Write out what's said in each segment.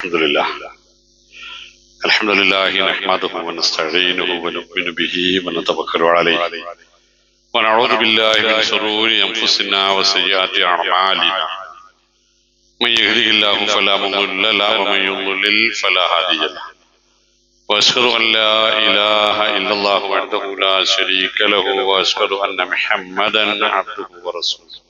الحمد لله الحمد لله نحمده ونستعينه ونؤمن به ونتوكل عليه ونعوذ بالله من شرور أنفسنا وسيئات أعمالنا من يهده الله فلا مضل له ومن يضلل فلا هادي له وأشهد أن لا إله إلا الله وحده لا شريك له وأشهد أن محمدا عبده ورسوله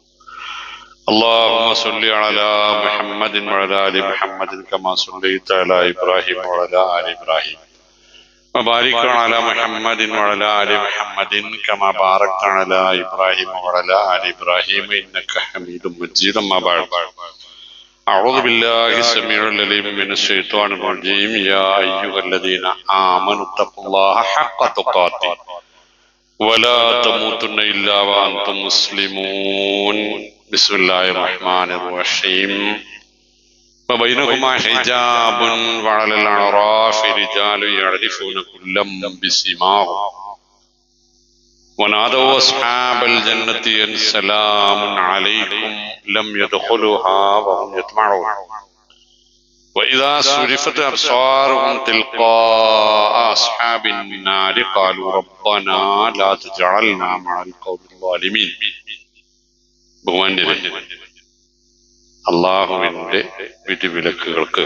اللهم صل على محمد وعلى آل محمد كما صليت على إبراهيم وعلى آل إبراهيم وبارك على محمد وعلى آل محمد كما باركت على إبراهيم وعلى آل إبراهيم إنك حميد مجيد. أما بعد أعوذ بالله السميع العليم من الشيطان الرجيم. يا أيها الذين آمنوا اتقوا الله حق تقاته ولا تموتن إلا وأنتم مسلمون. بسم الله الرحمن الرحيم. وبينهما حجاب وعلى الأعراف رجال يعرفون كلا بسيماهم ونادوا أصحاب الجنة أن سلام عليكم لم يدخلوها وهم يطمعون وإذا صرفت أبصارهم تلقاء أصحاب النار قالوا ربنا لا تجعلنا مع القوم الظالمين. ബഹുമാന്യരെ, അള്ളാഹുവിന്റെ വിധിവിലക്കുകൾക്ക്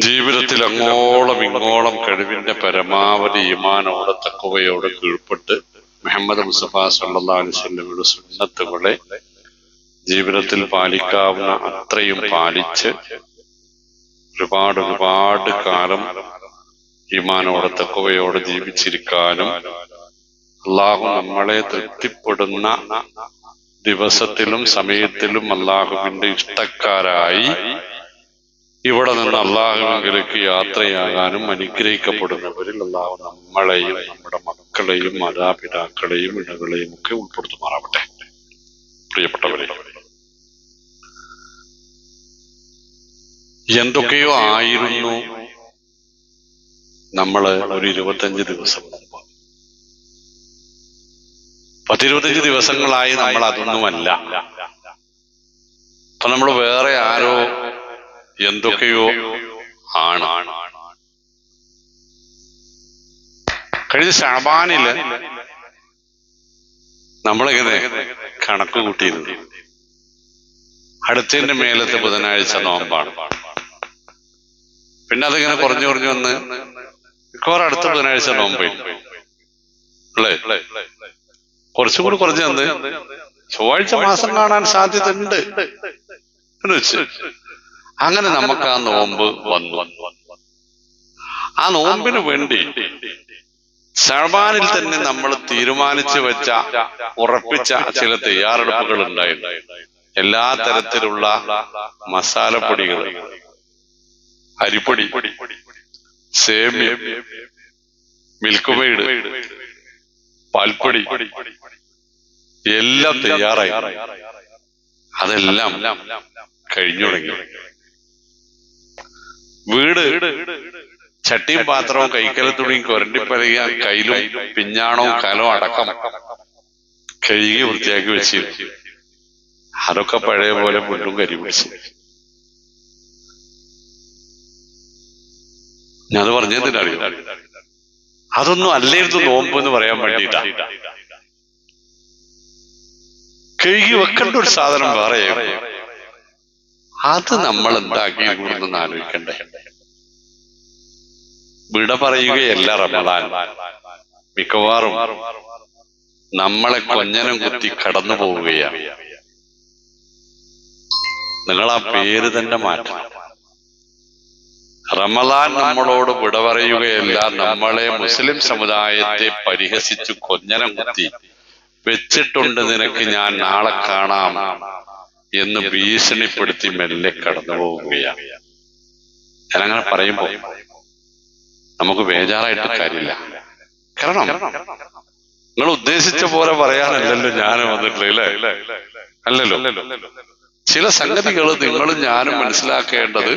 ജീവിതത്തിൽ അങ്ങോളം ഇങ്ങോളം കഴിവിന്റെ പരമാവധി ഈമാനോടെ തഖ്വയോടെ കീഴ്പ്പെട്ട് മുഹമ്മദ് മുസ്തഫ സല്ലല്ലാഹു അലൈഹി വസല്ലമയുടെ സുന്നത്തുകളെ ജീവിതത്തിൽ പാലിക്കാവുന്ന അത്രയും പാലിച്ച് ഒരുപാട് കാലം ഈമാനോടെ തഖ്വയോടെ ജീവിച്ചിരിക്കാനും അള്ളാഹു നമ്മളെ തൃപ്തിപ്പെടുന്ന ദിവസത്തിലും സമയത്തിലും അള്ളാഹുവിന്റെ ഇഷ്ടക്കാരായി ഇവിടെ നിന്ന് അള്ളാഹുവിലേക്ക് യാത്രയാകാനും അനുഗ്രഹിക്കപ്പെടുന്നവരിൽ അള്ളാഹു നമ്മളെയും നമ്മുടെ മക്കളെയും മാതാപിതാക്കളെയും ഇണകളെയും ഒക്കെ ഉൾപ്പെടുത്തുമാറാവട്ടെ. പ്രിയപ്പെട്ടവരെ, എന്തൊക്കെയോ ആയിരുന്നു നമ്മള് ഒരു 25 ദിവസം മുമ്പ്. 10-25 ദിവസങ്ങളായി നമ്മൾ അതൊന്നുമല്ല. അപ്പൊ നമ്മൾ വേറെ ആരോ എന്തൊക്കെയോ ആണ്. കഴിഞ്ഞ ശഅബാനില് നമ്മളിങ്ങനെ കണക്ക് കൂട്ടിയിരുന്നു. അടുത്തതിന്റെ മേലത്തെ ബുധനാഴ്ച നോമ്പാണ്. പിന്നെ അതിങ്ങനെ കുറഞ്ഞു വന്ന് മിക്കവാറും അടുത്ത ബുധനാഴ്ച നോമ്പ് അല്ലേ, കുറച്ചും കൂടി കുറഞ്ഞു വന്ന് ചൊവ്വാഴ്ച മാസം കാണാൻ സാധ്യത ഉണ്ട് എന്ന് വെച്ച് അങ്ങനെ നമുക്ക് ആ നോമ്പ് വന്നു. ആ നോമ്പിന് വേണ്ടി ശഅബാനിൽ തന്നെ നമ്മൾ തീരുമാനിച്ചു വെച്ച ഉറപ്പിച്ച ചില തയ്യാറെടുപ്പുകൾ ഉണ്ടായിരുന്നു. എല്ലാ തരത്തിലുള്ള മസാലപ്പൊടികൾ, അരിപ്പൊടി, സേമിയ, മിൽക്ക് മെയ്ഡ്, പാൽപ്പൊടി എല്ലാം തയ്യാറായി. അതെല്ലാം കഴിഞ്ഞു തുടങ്ങി. വീട് ചട്ടിയും പാത്രവും കൈക്കലത്തുണിയും കൊരണ്ടിപ്പലക കയ്യിലും പിഞ്ഞാണവും കലവും അടക്കം കഴുകി വൃത്തിയാക്കി വെച്ചിരുന്നു. അതൊക്കെ പഴയ പോലെ മുണ്ടും കരി പിടിച്ചു. ഞാനത് പറഞ്ഞതിനറിയോ, അതൊന്നും അല്ലായിരുന്നു നോമ്പ് എന്ന് പറയാൻ വേണ്ടിയിട്ടാ. കഴുകി വെക്കേണ്ട ഒരു സാധനം വേറെ, അത് നമ്മൾ എന്താക്കി കൂടുന്നെന്ന് ആലോചിക്കണ്ടേ. വിട പറയുകയല്ല റമളാൻ, മിക്കവാറും നമ്മളെ കൊഞ്ഞനം കുത്തി കടന്നു പോവുകയാണ്. നിങ്ങൾ ആ പേര് തന്നെ മാറ്റണം. റമളാൻ നമ്മളോട് വിട പറയുകയല്ല, നമ്മളെ മുസ്ലിം സമുദായത്തെ പരിഹസിച്ചു കൊഞ്ഞനം കുത്തി വെച്ചിട്ടുണ്ട് നിനക്ക് ഞാൻ നാളെ കാണാം എന്ന് ഭീഷണിപ്പെടുത്തി മെല്ലെ കടന്നു പോവുകയാണ്. ഞാനങ്ങനെ പറയുമ്പോ നമുക്ക് ബേജാറായിട്ട് കാര്യമില്ല. കാരണം നിങ്ങൾ ഉദ്ദേശിച്ച പോലെ പറയാനല്ലല്ലോ ഞാൻ വന്നിട്ടില്ല, അല്ലല്ലോ. ചില സംഗതികൾ നിങ്ങളും ഞാനും മനസ്സിലാക്കേണ്ടത്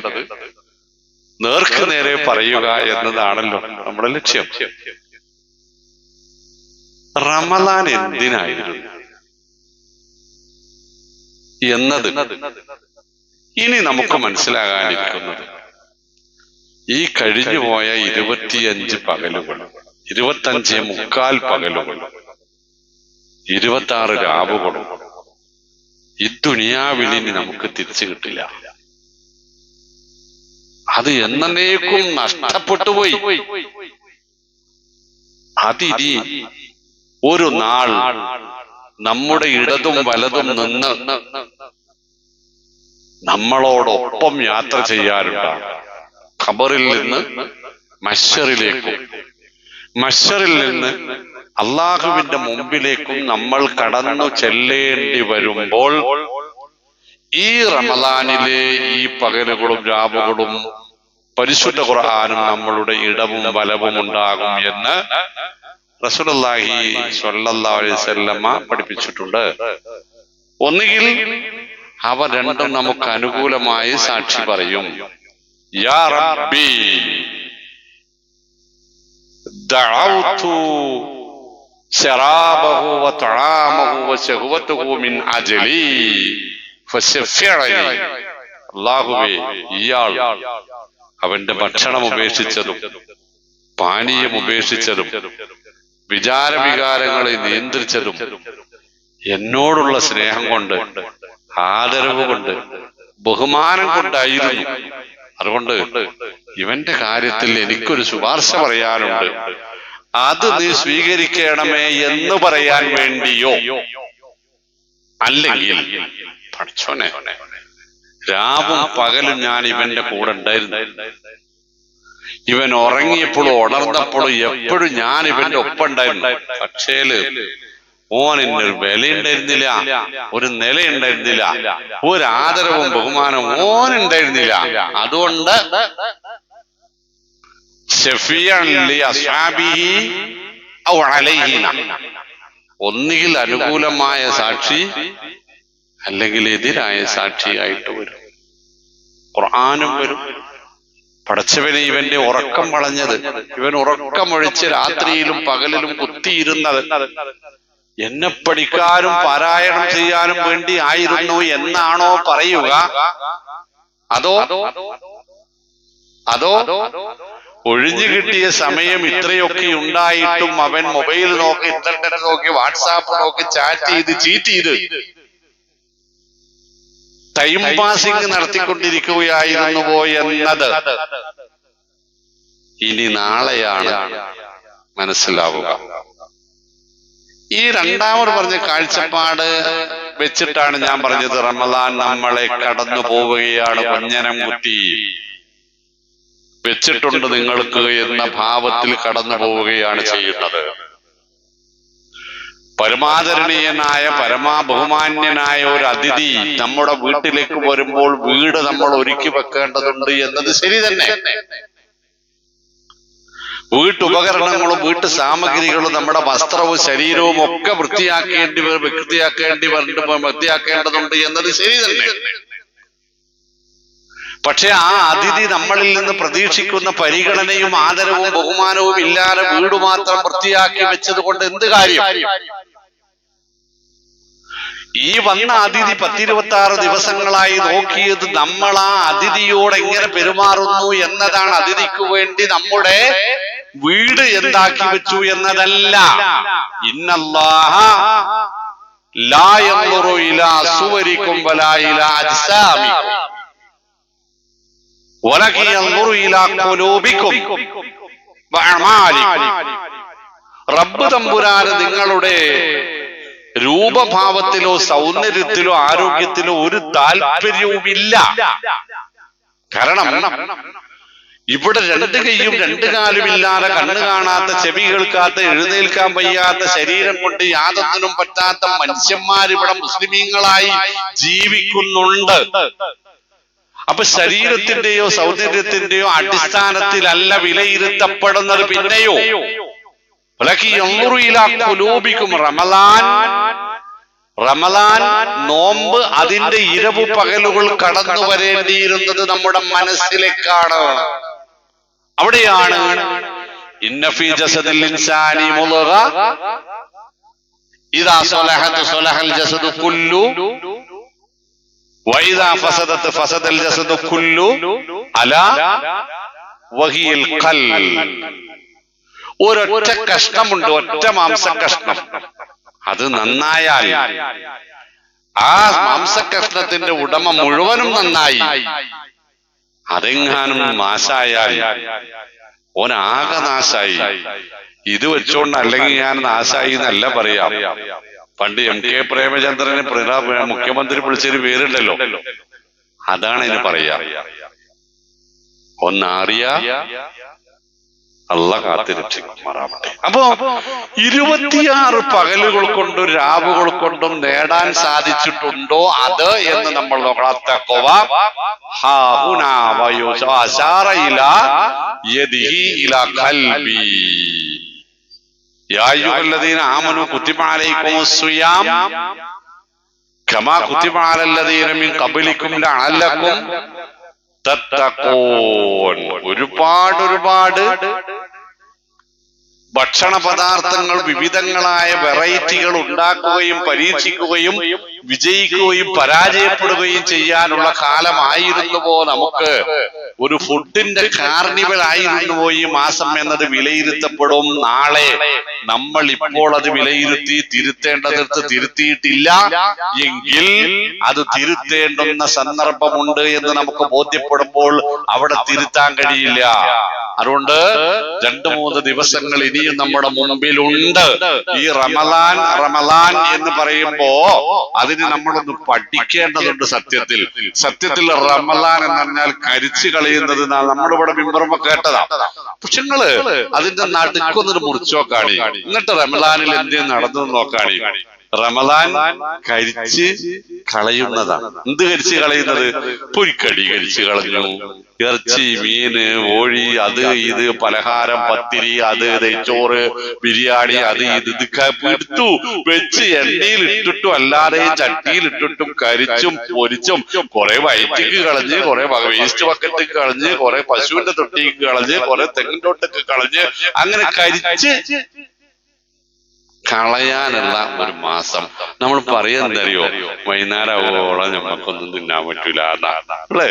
നേർക്ക് നേരെ പറയുക എന്നതാണല്ലോ നമ്മുടെ ലക്ഷ്യം. റമളാൻ എന്തിനായിരുന്നു എന്നത് ഇനി നമുക്ക് മനസ്സിലാകാനിരിക്കുന്നത് ഈ കഴിഞ്ഞുപോയ 25 പകലുകൾ, 25.25 പകലുകൾ, 26 രാവുകളും ഈ ദുനിയാവിൽ ഇനി നമുക്ക് തിരിച്ചു കിട്ടില്ല. അത് എന്നേക്കും നഷ്ടപ്പെട്ടുപോയി. അതിനി ഒരു നാൾ നമ്മുടെ ഇടതും വലതും നിന്ന് നമ്മളോടൊപ്പം യാത്ര ചെയ്യാറുണ്ടാകും. ഖബറിൽ നിന്ന് മഹ്ശറിലേക്കും, മഹ്ശറിൽ നിന്ന് അള്ളാഹുവിന്റെ മുമ്പിലേക്കും നമ്മൾ കടന്നു ചെല്ലേണ്ടി വരുമ്പോൾ ഈ റമദാനിലെ ഈ പകലുകളും രാവുകളും പരിശുദ്ധ ഖുർആനും നമ്മളുടെ ഇടവും വലവും ഉണ്ടാകും എന്ന് റസൂലുള്ളാഹി സ്വല്ലല്ലാഹു അലൈഹി വസല്ലമ പഠിപ്പിച്ചിട്ടുണ്ട്. ഒന്നുകിൽ അവ രണ്ടും നമുക്ക് അനുകൂലമായി സാക്ഷി പറയും. യാ റബ്ബി ദഅഉതു ശറാബഹു വതആമഹു വശഹവതുഹു മിൻ അജ്ലി ഫശഫിഅനി. അല്ലാഹുവേ, ഇയാൾ അവന്റെ ഭക്ഷണം ഉപേക്ഷിച്ചതും പാനീയം ഉപേക്ഷിച്ചതും വിചാരവികാരങ്ങളെ നിയന്ത്രിച്ചതും എന്നോടുള്ള സ്നേഹം കൊണ്ട്, ആദരവ് കൊണ്ട്, ബഹുമാനം കൊണ്ടായിരുന്നു. അതുകൊണ്ട് ഇവന്റെ കാര്യത്തിൽ എനിക്കൊരു ശുപാർശ പറയാനുണ്ട്, അത് നീ സ്വീകരിക്കണമേ എന്ന് പറയാൻ വേണ്ടിയോ, അല്ലെങ്കിൽ പഠിച്ചോനെ രാവും പകലും ഞാൻ ഇവന്റെ കൂടെ ഉണ്ടായിരുന്നു, ഇവൻ ഉറങ്ങിയപ്പോഴും ഉണർന്നപ്പോഴും എപ്പോഴും ഞാൻ ഇവന്റെ ഒപ്പം ഉണ്ടായിരുന്നു. പക്ഷേല് ഓനൊരു വിലയുണ്ടായിരുന്നില്ല, ഒരു നിലയുണ്ടായിരുന്നില്ല, ഒരു ആദരവും ബഹുമാനവും ഓനുണ്ടായിരുന്നില്ല. അതുകൊണ്ട് ഒന്നുകിൽ അനുകൂലമായ സാക്ഷി അല്ലെങ്കിൽ എതിരായ സാക്ഷിയായിട്ട് വരും. ഖുർആനും വരും. പടച്ചവനെ ഇവന്റെ ഉറക്കം വളഞ്ഞത്, ഇവൻ ഉറക്കമൊഴിച്ച് രാത്രിയിലും പകലിലും കുത്തിയിരുന്നത് എന്നെ പഠിക്കാനും പാരായണം ചെയ്യാനും വേണ്ടി ആയിരുന്നു എന്നാണോ പറയുക? അതോ ഒഴിഞ്ഞു കിട്ടിയ സമയം ഇത്രയൊക്കെ ഉണ്ടായിട്ടും അവൻ മൊബൈൽ നോക്കി, ഇന്റർനെറ്റ് നോക്കി, വാട്സാപ്പ് നോക്കി, ചാറ്റ് ചെയ്ത് ചീറ്റ് ചെയ്ത് ടൈം പാസിംഗ് നടത്തിക്കൊണ്ടിരിക്കുകയായിരുന്നുവോ എന്നത് ഇനി നാളെയാണ് മനസ്സിലാവുക. ഈ രണ്ടാമത് പറഞ്ഞ കാഴ്ചപ്പാട് വെച്ചിട്ടാണ് ഞാൻ പറഞ്ഞത് റമദാൻ നമ്മളെ കടന്നു പോവുകയാണ്, വഞ്ചനം കുത്തി വെച്ചിട്ടുണ്ട് നിങ്ങൾക്ക് എന്ന ഭാവത്തിൽ കടന്നു പോവുകയാണ് ചെയ്യുന്നത്. പരമാദരണീയനായ ബഹുമാന്യനായ ഒരു അതിഥി നമ്മുടെ വീട്ടിലേക്ക് വരുമ്പോൾ വീട് നമ്മൾ ഒരുക്കി വെക്കേണ്ടതുണ്ട് എന്നത് ശരി തന്നെ. വീട്ടുപകരണങ്ങളും വീട്ടു സാമഗ്രികളും നമ്മുടെ വസ്ത്രവും ശരീരവും ഒക്കെ വൃത്തിയാക്കേണ്ടതുണ്ട് എന്നത് ശരി തന്നെ. പക്ഷെ ആ അതിഥി നമ്മളിൽ നിന്ന് പ്രതീക്ഷിക്കുന്ന പരിഗണനയും ആദരവും ബഹുമാനവും ഇല്ലാതെ വീട് മാത്രം വൃത്തിയാക്കി വെച്ചത് കൊണ്ട് എന്ത് കാര്യം? ഈ വന്ന അതിഥി 10-26 ദിവസങ്ങളായി നോക്കിയത് നമ്മൾ ആ അതിഥിയോട് എങ്ങനെ പെരുമാറുന്നു എന്നതാണ്. അതിഥിക്ക് വേണ്ടി നമ്മുടെ വീട് എന്താക്കി വെച്ചു എന്നതല്ല. ഇന്നല്ലാഹ ലാ യൻദുറു ഇലാ സുവരിക്കും വലാ ഇലാ അജ്സാമിക്കും വലകിൻ യൻദുറു ഇലാ ഖുലൂബിക്കും വഅമാലിക്കും. റബ്ബ് തമ്പുരാന് നിങ്ങളുടെ രൂപഭാവത്തിലോ സൗന്ദര്യത്തിലോ ആരോഗ്യത്തിലോ ഒരു താല്പര്യവുമില്ല. കാരണം ഇവിടെ രണ്ട് കൈയും രണ്ട് കാലുമില്ലാതെ, കണ്ണു കാണാത്ത, ചെവി കേൾക്കാത്ത, എഴുന്നേൽക്കാൻ വയ്യാത്ത, ശരീരം കൊണ്ട് യാതൊന്നിനും പറ്റാത്ത മനുഷ്യന്മാരിവിടെ മുസ്ലിമീങ്ങളായി ജീവിക്കുന്നുണ്ട്. അപ്പൊ ശരീരത്തിന്റെയോ സൗന്ദര്യത്തിന്റെയോ അടിസ്ഥാനത്തിലല്ല വിലയിരുത്തപ്പെടുന്നത്. പിന്നെയോ റമദാൻ നോമ്പ് അതിന്റെ ഇരവു പകലുകൾ കടന്നു വരേണ്ടിയിരുന്നത് നമ്മുടെ മനസ്സിലേക്കാണ്. അവിടെയാണ് ഇന്ന ഫീ ജസദിൽ ഇൻസാനി മുദ്ഗ ഇദാ സ്വലഹത് സ്വലഹൽ ജസദു കുല്ലു വൈദാ ഫസദത് ഫസദൽ ജസദു കുല്ലു അലാ വഹിയൽ ഖൽബ്. ഒരൊറ്റ കഷ്ണമുണ്ട്, ഒറ്റ മാംസകഷ്ണം, അത് നന്നായാൽ ആ മാംസകഷ്ണത്തിന്റെ ഉടമ മുഴുവനും നന്നായി. അതെങ്ങാനും നാശായാൽ ഓനാകെ നാശായി. ഇത് വെച്ചോണ്ട് അല്ലെങ്കിൽ ഞാൻ നാശായി എന്നല്ല പറയാം. പണ്ട് എം കെ പ്രേമചന്ദ്രന് മുഖ്യമന്ത്രി വിളിച്ചൊരു പേരുണ്ടല്ലോ, അതാണ് ഇതിന് പറയാ. ഒന്നാറിയ അള്ള കാത്തിരക്ഷിക്കുമാറാവട്ടെ. അപ്പോ 26 പകലുകൾ കൊണ്ടും രാവുകൾ കൊണ്ടും നേടാൻ സാധിച്ചിട്ടുണ്ടോ അത് എന്ന് നമ്മൾ നോക്കണം. യാ അയ്യുഹല്ലദീന ആമനൂ കുതിബ അലൈക്കുമുസ് സിയാം കമാ കുതിബ അലല്ലദീന മിൻ ഖബ്ലിക്കും ലഅല്ലക്കും തത്തഖൂൻ. ഒരുപാട് ഭക്ഷണ പദാർത്ഥങ്ങൾ, വിവിധങ്ങളായ വെറൈറ്റികൾ ഉണ്ടാക്കുകയും പരീക്ഷിക്കുകയും വിജയിക്കുകയും പരാജയപ്പെടുകയും ചെയ്യാനുള്ള കാലമായിരുന്നുവോ നമുക്ക്? ഒരു ഫുഡിന്റെ കാർണിവൽ ആയിരുന്നുവോ ഈ മാസം എന്നത് വിലയിരുത്തപ്പെടും നാളെ. നമ്മൾ ഇപ്പോൾ അത് വിലയിരുത്തി തിരുത്തേണ്ടതിടത്ത് തിരുത്തിയിട്ടില്ല എങ്കിൽ അത് തിരുത്തേണ്ടുന്ന സന്ദർഭമുണ്ട് എന്ന് നമുക്ക് ബോധ്യപ്പെടുമ്പോൾ അവിടെ തിരുത്താൻ കഴിയില്ല. അതുകൊണ്ട് 2-3 ദിവസങ്ങൾ ഇനിയും നമ്മുടെ മുമ്പിലുണ്ട്. ഈ റമളാൻ എന്ന് പറയുമ്പോ അതിന് നമ്മളൊന്ന് പഠിക്കേണ്ടതുണ്ട്. സത്യത്തിൽ റമളാൻ എന്ന് പറഞ്ഞാൽ കരിച്ചു കളയുന്നത് നമ്മളിവിടെ മിമ്പറുമ്പോ കേട്ടതാ. പക്ഷെ നിങ്ങള് അതിന്റെ നടുക്കൊന്നൊരു മുറിച്ചു നോക്കാണി, എന്നിട്ട് റമളാനിൽ എന്ത് നടന്നു നോക്കാണി. റമളാൻ കരിച്ച് കളയുന്നതാണ്. എന്ത് കരിച്ച് കളയുന്നത്? പൊരിക്കടി കരിച്ച് കളഞ്ഞു, ഇറച്ചി, മീന്, കോഴി, അത് ഇത്, പലഹാരം, പത്തിരി, അത് നെയ്ച്ചോറ്, ബിരിയാണി, അത് ഇത് എടുത്തു വെച്ച് എണ്ണയിൽ ഇട്ടിട്ടും അല്ലാതെ ചട്ടിയിൽ ഇട്ടിട്ടും കരിച്ചും പൊരിച്ചും കുറെ വയറ്റിക്ക് കളഞ്ഞ്, കുറെ വേസ്റ്റ് ബക്കറ്റിക്ക് കളഞ്ഞ്, കുറെ പശുവിന്റെ തൊട്ടിക്ക് കളഞ്ഞ്, കുറെ തെങ്ങിൻ തൊട്ടൊക്കെ കളഞ്ഞ്, അങ്ങനെ കരിച്ച് കളയാനുള്ള ഒരു മാസം. നമ്മൾ പറയുന്നറിയോ, വൈകുന്നേരമാവോളം ഞമ്മക്കൊന്നും തിന്നാൻ പറ്റൂല അല്ലേ?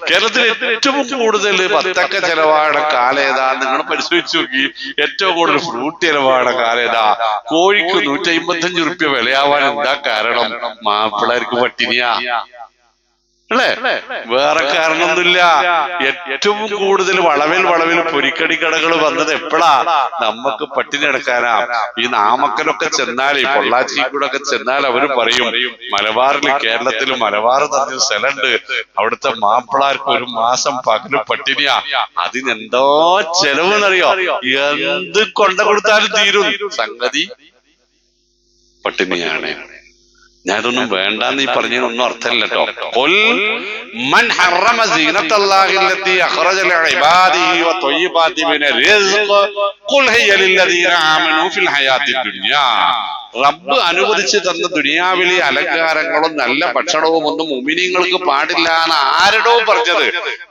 കേരളത്തിൽ ഏറ്റവും കൂടുതൽ ബത്തക്ക ചെലവായുടെ കാലം ഏതാ? നിങ്ങൾ പരിശോധിച്ചു നോക്കി. ഏറ്റവും കൂടുതൽ ഫ്രൂട്ട് ചെലവായുടെ കാലം ഏതാ? കോഴിക്ക് 155 റുപ്യ വിലയാവാൻ എന്താ കാരണം? മാപ്പിളർക്ക് പട്ടിണിയാ അല്ലേ? വേറെ കാരണമൊന്നുമില്ല. ഏറ്റവും കൂടുതൽ വളവിൽ പൊരിക്കടി കടകൾ വന്നത് എപ്പോഴാ? നമുക്ക് പട്ടിണി എടുക്കാനാ. ഈ നാമക്കലൊക്കെ ചെന്നാലേ, പൊള്ളാച്ചി കൂടെ ഒക്കെ ചെന്നാൽ അവര് പറയും, മലബാറില്, കേരളത്തില് മലബാർ പറഞ്ഞ സ്ഥലമുണ്ട്, അവിടുത്തെ മാപ്പിളാർക്ക് ഒരു മാസം പകല് പട്ടിണിയാ. അതിനെന്തോ ചെലവെന്നറിയോ? എന്ത് കൊണ്ട കൊടുത്താലും തീരും, സംഗതി പട്ടിണിയാണ്. ഞാനൊന്നും വേണ്ടാന്ന് ഈ പറഞ്ഞതിനൊന്നും അർത്ഥമില്ല കേട്ടോ. ഖുൽ മൻ ഹറമ സീനത്തല്ലാഹി അല്ലതി അഖറജ ലിഇബാദിഹി വത്വയ്യിബാതി മിനർ റിസ്ഖ് ഖുൽ ഹിയ ലില്ലദീന ആമനൂ ഫിൽ ഹയാത്തി ദുനിയാ. റബ്ബ് അനുവദിച്ചു തന്ന ദുനിയാവിലെ അലങ്കാരങ്ങളും നല്ല ഭക്ഷണവും ഒന്നും മുഅ്മിനീങ്ങൾക്ക് പാടില്ല എന്ന് ആരടോ പറഞ്ഞത്?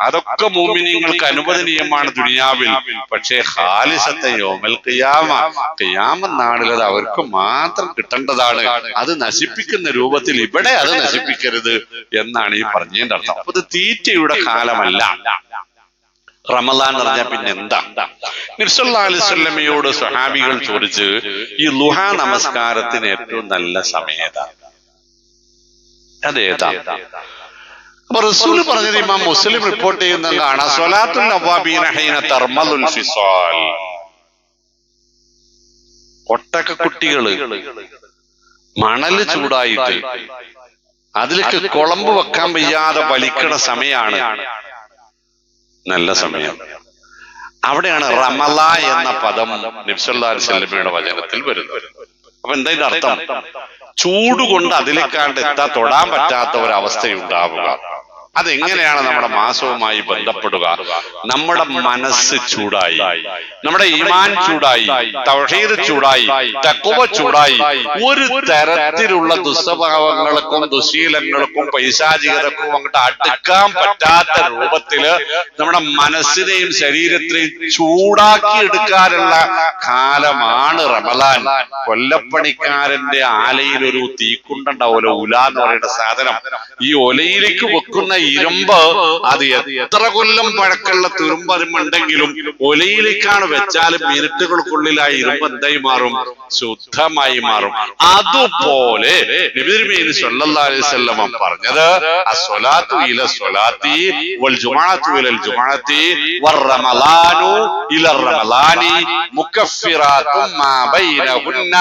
അതൊക്കെ മുഅ്മിനീങ്ങൾക്ക് അനുവദനീയമാണ് ദുനിയാവിൽ. പക്ഷേ ഖാലിസത്തെ യൗമൽ ഖിയാമ, ഖിയാമത്ത് നാളിൽ അത് അവർക്ക് മാത്രം കിട്ടേണ്ടതാണ്. അത് നശിപ്പിക്കുന്ന രൂപത്തിൽ ഇവിടെ അത് നശിപ്പിക്കരുത് എന്നാണ് ഈ പറഞ്ഞതിന്റെ അർത്ഥം. അപ്പൊ ഇത് തീറ്റയുടെ കാലമല്ല റമളാൻ എന്ന് പറഞ്ഞാൽ പിന്നെന്താ? നബി സല്ലല്ലാഹു അലൈഹി വസല്ലമയോട് സ്വഹാബികൾ ചോദിച്ച്, ഈ ളുഹാ നമസ്കാരത്തിന് ഏറ്റവും നല്ല സമയം ഏതാ? അതേതാ? അപ്പൊ റസൂൽ പറഞ്ഞത് ഇമാം മുസ്ലിം റിപ്പോർട്ട് ചെയ്യുന്ന കാണാം, സ്വലാത്തുൽ അവ്വാബീന ഹീന തർമലുൽ ഫിസാൽ. ഒട്ടകക്കുട്ടികള് മണല് ചൂടായിട്ട് അതിലേക്ക് കുളമ്പ് വെക്കാൻ വയ്യാതെ വലിക്കണ സമയാണ് നല്ല സമയം. അവിടെയാണ് റമള എന്ന പദം നബി സല്ലല്ലാഹു അലൈഹി വസല്ലമയുടെ വചനത്തിൽ വരുന്നത്. അപ്പൊ എന്താ ഇതിന്റെ അർത്ഥം? ചൂട് കൊണ്ട് അതിലേക്കാണ്ട് തൊടാൻ പറ്റാത്ത ഒരവസ്ഥയുണ്ടാവുക. അതെങ്ങനെയാണ് നമ്മുടെ മാസവുമായി ബന്ധപ്പെടുക? നമ്മുടെ മനസ്സ് ചൂടായി, നമ്മുടെ ഈമാൻ ചൂടായി, തൗഹീദ് ചൂടായി, തഖ്വ ചൂടായി, ഒരു തരത്തിലുള്ള ദുസ്വഭാവങ്ങൾക്കും ദുശീലങ്ങൾക്കും പൈശാചികതക്കും അങ്ങോട്ട് അടുക്കാൻ പറ്റാത്ത രൂപത്തില് നമ്മുടെ മനസ്സിനെയും ശരീരത്തെയും ചൂടാക്കി എടുക്കാനുള്ള കാലമാണ് റമളാൻ. കൊല്ലപ്പണിക്കാരന്റെ ആലയിൽ ഒരു തീക്കുണ്ടുണ്ടാവുമല്ലോ, ഉല എന്ന് പറയുന്ന സാധനം. ഈ ഒലയിലേക്ക് വെക്കുന്ന ഇരുമ്പ് അത് എത്ര കൊല്ലം പഴക്കമുള്ള തുരുമ്പരുമുണ്ടെങ്കിലും ഒലയിലേക്കാണ് വെച്ചാലും മിനിറ്റുകൾക്കുള്ളിൽ ആ ഇരുമ്പ് എന്തായി മാറും? ശുദ്ധമായി മാറും. അതുപോലെ നബി തിരുമേനി സ്വല്ലല്ലാഹു അലൈഹി വസല്ലം പറഞ്ഞത് അസ്സലാത്തു ഇല സ്വലാത്തി വൽ ജുമുഅത്തു ഇലൽ ജുമുഅത്തി വറമളാനു ഇല റമളാനി മുകഫിറാത്തും മാ ബൈനഹുന്ന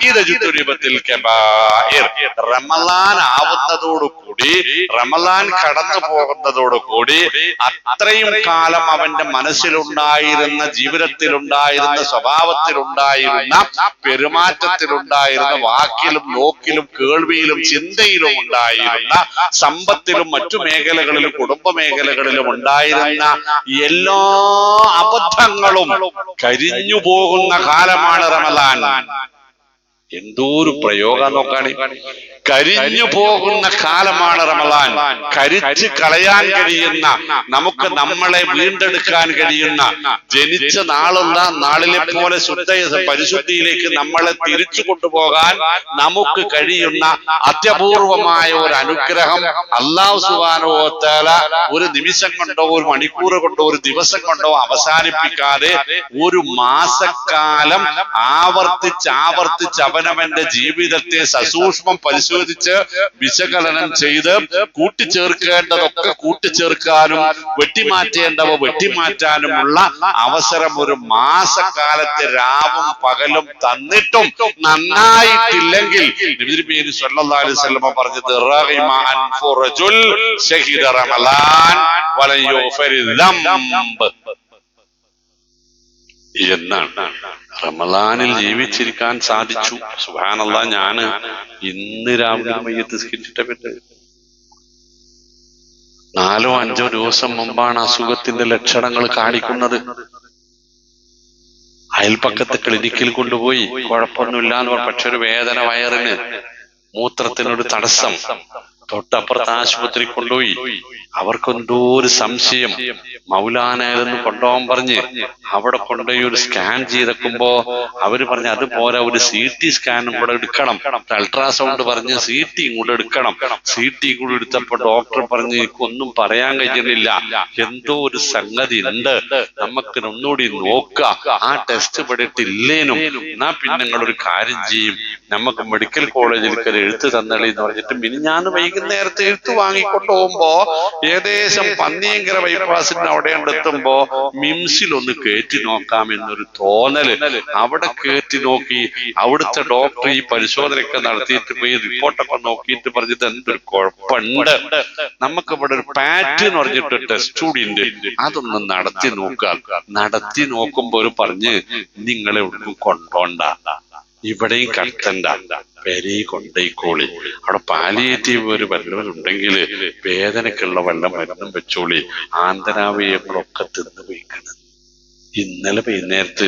ഇദാ ജുതുരിബത്തിൽ കബായിർ. റമളാൻ ആവുന്നതോടുകൂടി, റമളാൻ കടന്നു പോകുന്നതോടുകൂടി അത്രയും കാലം അവന്റെ മനസ്സിലുണ്ടായിരുന്ന, ജീവിതത്തിലുണ്ടായിരുന്ന, സ്വഭാവത്തിലുണ്ടായിരുന്ന, പെരുമാറ്റത്തിലുണ്ടായിരുന്ന, വാക്കിലും നോക്കിലും കേൾവിയിലും ചിന്തയിലും ഉണ്ടായിരുന്ന, സമ്പത്തിലും മറ്റു മേഖലകളിലും കുടുംബ മേഖലകളിലും ഉണ്ടായിരുന്ന എല്ലാ അബദ്ധങ്ങളും കരിഞ്ഞു പോകുന്ന കാലമാണ് റമളാൻ. എന്തോരു പ്രയോഗം നോക്കാണ്. കരിഞ്ഞു പോകുന്ന കാലമാണ് റമളാൻ. കരിച്ച് കളയാൻ കഴിയുന്ന, നമുക്ക് നമ്മളെ വീണ്ടെടുക്കാൻ കഴിയുന്ന, ജനിച്ച നാളിലെ പോലെ പരിശുദ്ധിയിലേക്ക് നമ്മളെ തിരിച്ചു കൊണ്ടുപോകാൻ നമുക്ക് കഴിയുന്ന അത്യപൂർവമായ ഒരു അനുഗ്രഹം അല്ലാഹു സുബ്ഹാനഹു വ തആല ഒരു നിമിഷം കൊണ്ടോ ഒരു മണിക്കൂർ കൊണ്ടോ ഒരു ദിവസം കൊണ്ടോ അവസാനിപ്പിക്കാതെ ഒരു മാസക്കാലം ആവർത്തിച്ച് അവനവന്റെ ജീവിതത്തെ സസൂക്ഷ്മം പരിശോധിച്ച് വിശകലനം ചെയ്ത് കൂട്ടിച്ചേർക്കേണ്ടതൊക്കെ കൂട്ടിച്ചേർക്കാനും വെട്ടിമാറ്റേണ്ടവ വെട്ടിമാറ്റാനുമുള്ള അവസരം ഒരു മാസക്കാലത്തെ രാവും പകലും തന്നിട്ടും നന്നായിട്ടില്ലെങ്കിൽ നബി തിരുമേനി സ്വല്ലല്ലാഹു അലൈഹി വസല്ലം പറഞ്ഞത് റഗിമ അൻഫു റജുൽ ശഹീദ റമളാൻ വലൻ യുഗ്ഫരി ദംബ് എന്നാണ്. റമളാനിൽ ജീവിച്ചിരിക്കാൻ സാധിച്ചു. സുബ്ഹാനല്ലാഹ്, ഞാന് ഇന്ന് രാവിലെ മയ്യത്ത് നിസ്കരിച്ചിട്ടേ പറ്റൂ. 4-5 ദിവസം മുമ്പാണ് അസുഖത്തിന്റെ ലക്ഷണങ്ങൾ കാണിക്കുന്നത്. അയൽപ്പക്കത്തെ ക്ലിനിക്കിൽ കൊണ്ടുപോയി, കുഴപ്പമൊന്നുമില്ല എന്ന് പറഞ്ഞു. പക്ഷെ ഒരു വേദന, വയറിന്, മൂത്രത്തിനൊരു തടസ്സം. തൊട്ടപ്പുറത്ത് ആശുപത്രി കൊണ്ടുപോയി. അവർക്കെന്തോ ഒരു സംശയം. മൗലാനയിലൊന്ന് കൊണ്ടുപോകാൻ പറഞ്ഞ് അവിടെ കൊണ്ടുപോയി ഒരു സ്കാൻ ചെയ്തേക്കുമ്പോ അവര് പറഞ്ഞ് അത് പോരാ, ഒരു CT സ്കാനും കൂടെ എടുക്കണം. അൾട്രാസൗണ്ട് പറഞ്ഞ് CT കൂടെ എടുക്കണം. CT കൂടെ എടുത്തപ്പോ ഡോക്ടർ പറഞ്ഞ് എനിക്കൊന്നും പറയാൻ കഴിയുന്നില്ല, എന്തോ ഒരു സംഗതി ഉണ്ട്, നമുക്ക് ഒന്നുകൂടി നോക്കാം, ആ ടെസ്റ്റ് പെട്ടിട്ടില്ലേനും എന്നാ പിന്നെ നിങ്ങളൊരു കാര്യം ചെയ്യും, നമുക്ക് മെഡിക്കൽ കോളേജിൽ എഴുത്ത് തന്നളി എന്ന് പറഞ്ഞിട്ട് മിനിഞ്ഞാന്ന് വൈകുന്നേരത്തെ എഴുത്ത് വാങ്ങിക്കൊണ്ട് പോകുമ്പോ ഏകദേശം പന്നിയങ്കര ബൈപ്പാസിന് അവിടെ എത്തുമ്പോ മിംസിൽ ഒന്ന് കയറ്റി നോക്കാം എന്നൊരു തോന്നല്. അവിടെ കയറ്റി നോക്കി അവിടുത്തെ ഡോക്ടർ ഈ പരിശോധനയൊക്കെ നടത്തിയിട്ട് പോയി റിപ്പോർട്ടൊക്കെ നോക്കിയിട്ട് പറഞ്ഞത് എന്തൊരു കുഴപ്പമുണ്ട്, നമുക്ക് ഇവിടെ ഒരു പാറ്റ് എന്ന് പറഞ്ഞിട്ട് ടെസ്റ്റ് കൂടി ഉണ്ട്, അതൊന്ന് നടത്തി നോക്കാം. നടത്തി നോക്കുമ്പോ ഒരു പറഞ്ഞ് നിങ്ങളെ ഒന്നും കൊണ്ടോണ്ട, ഇവിടെയും കട്ടണ്ട, പെരി കൊണ്ടേക്കോളി, അവിടെ പാലിയേറ്റീവ് ഒരു വല്ലവരുണ്ടെങ്കിൽ വേദനക്കുള്ള വെള്ളം മരുന്നും വെച്ചോളി, ആന്തരാവയവങ്ങളൊക്കെ തിന്നു പോയിക്കണം. ഇന്നലെ വൈകുന്നേരത്ത്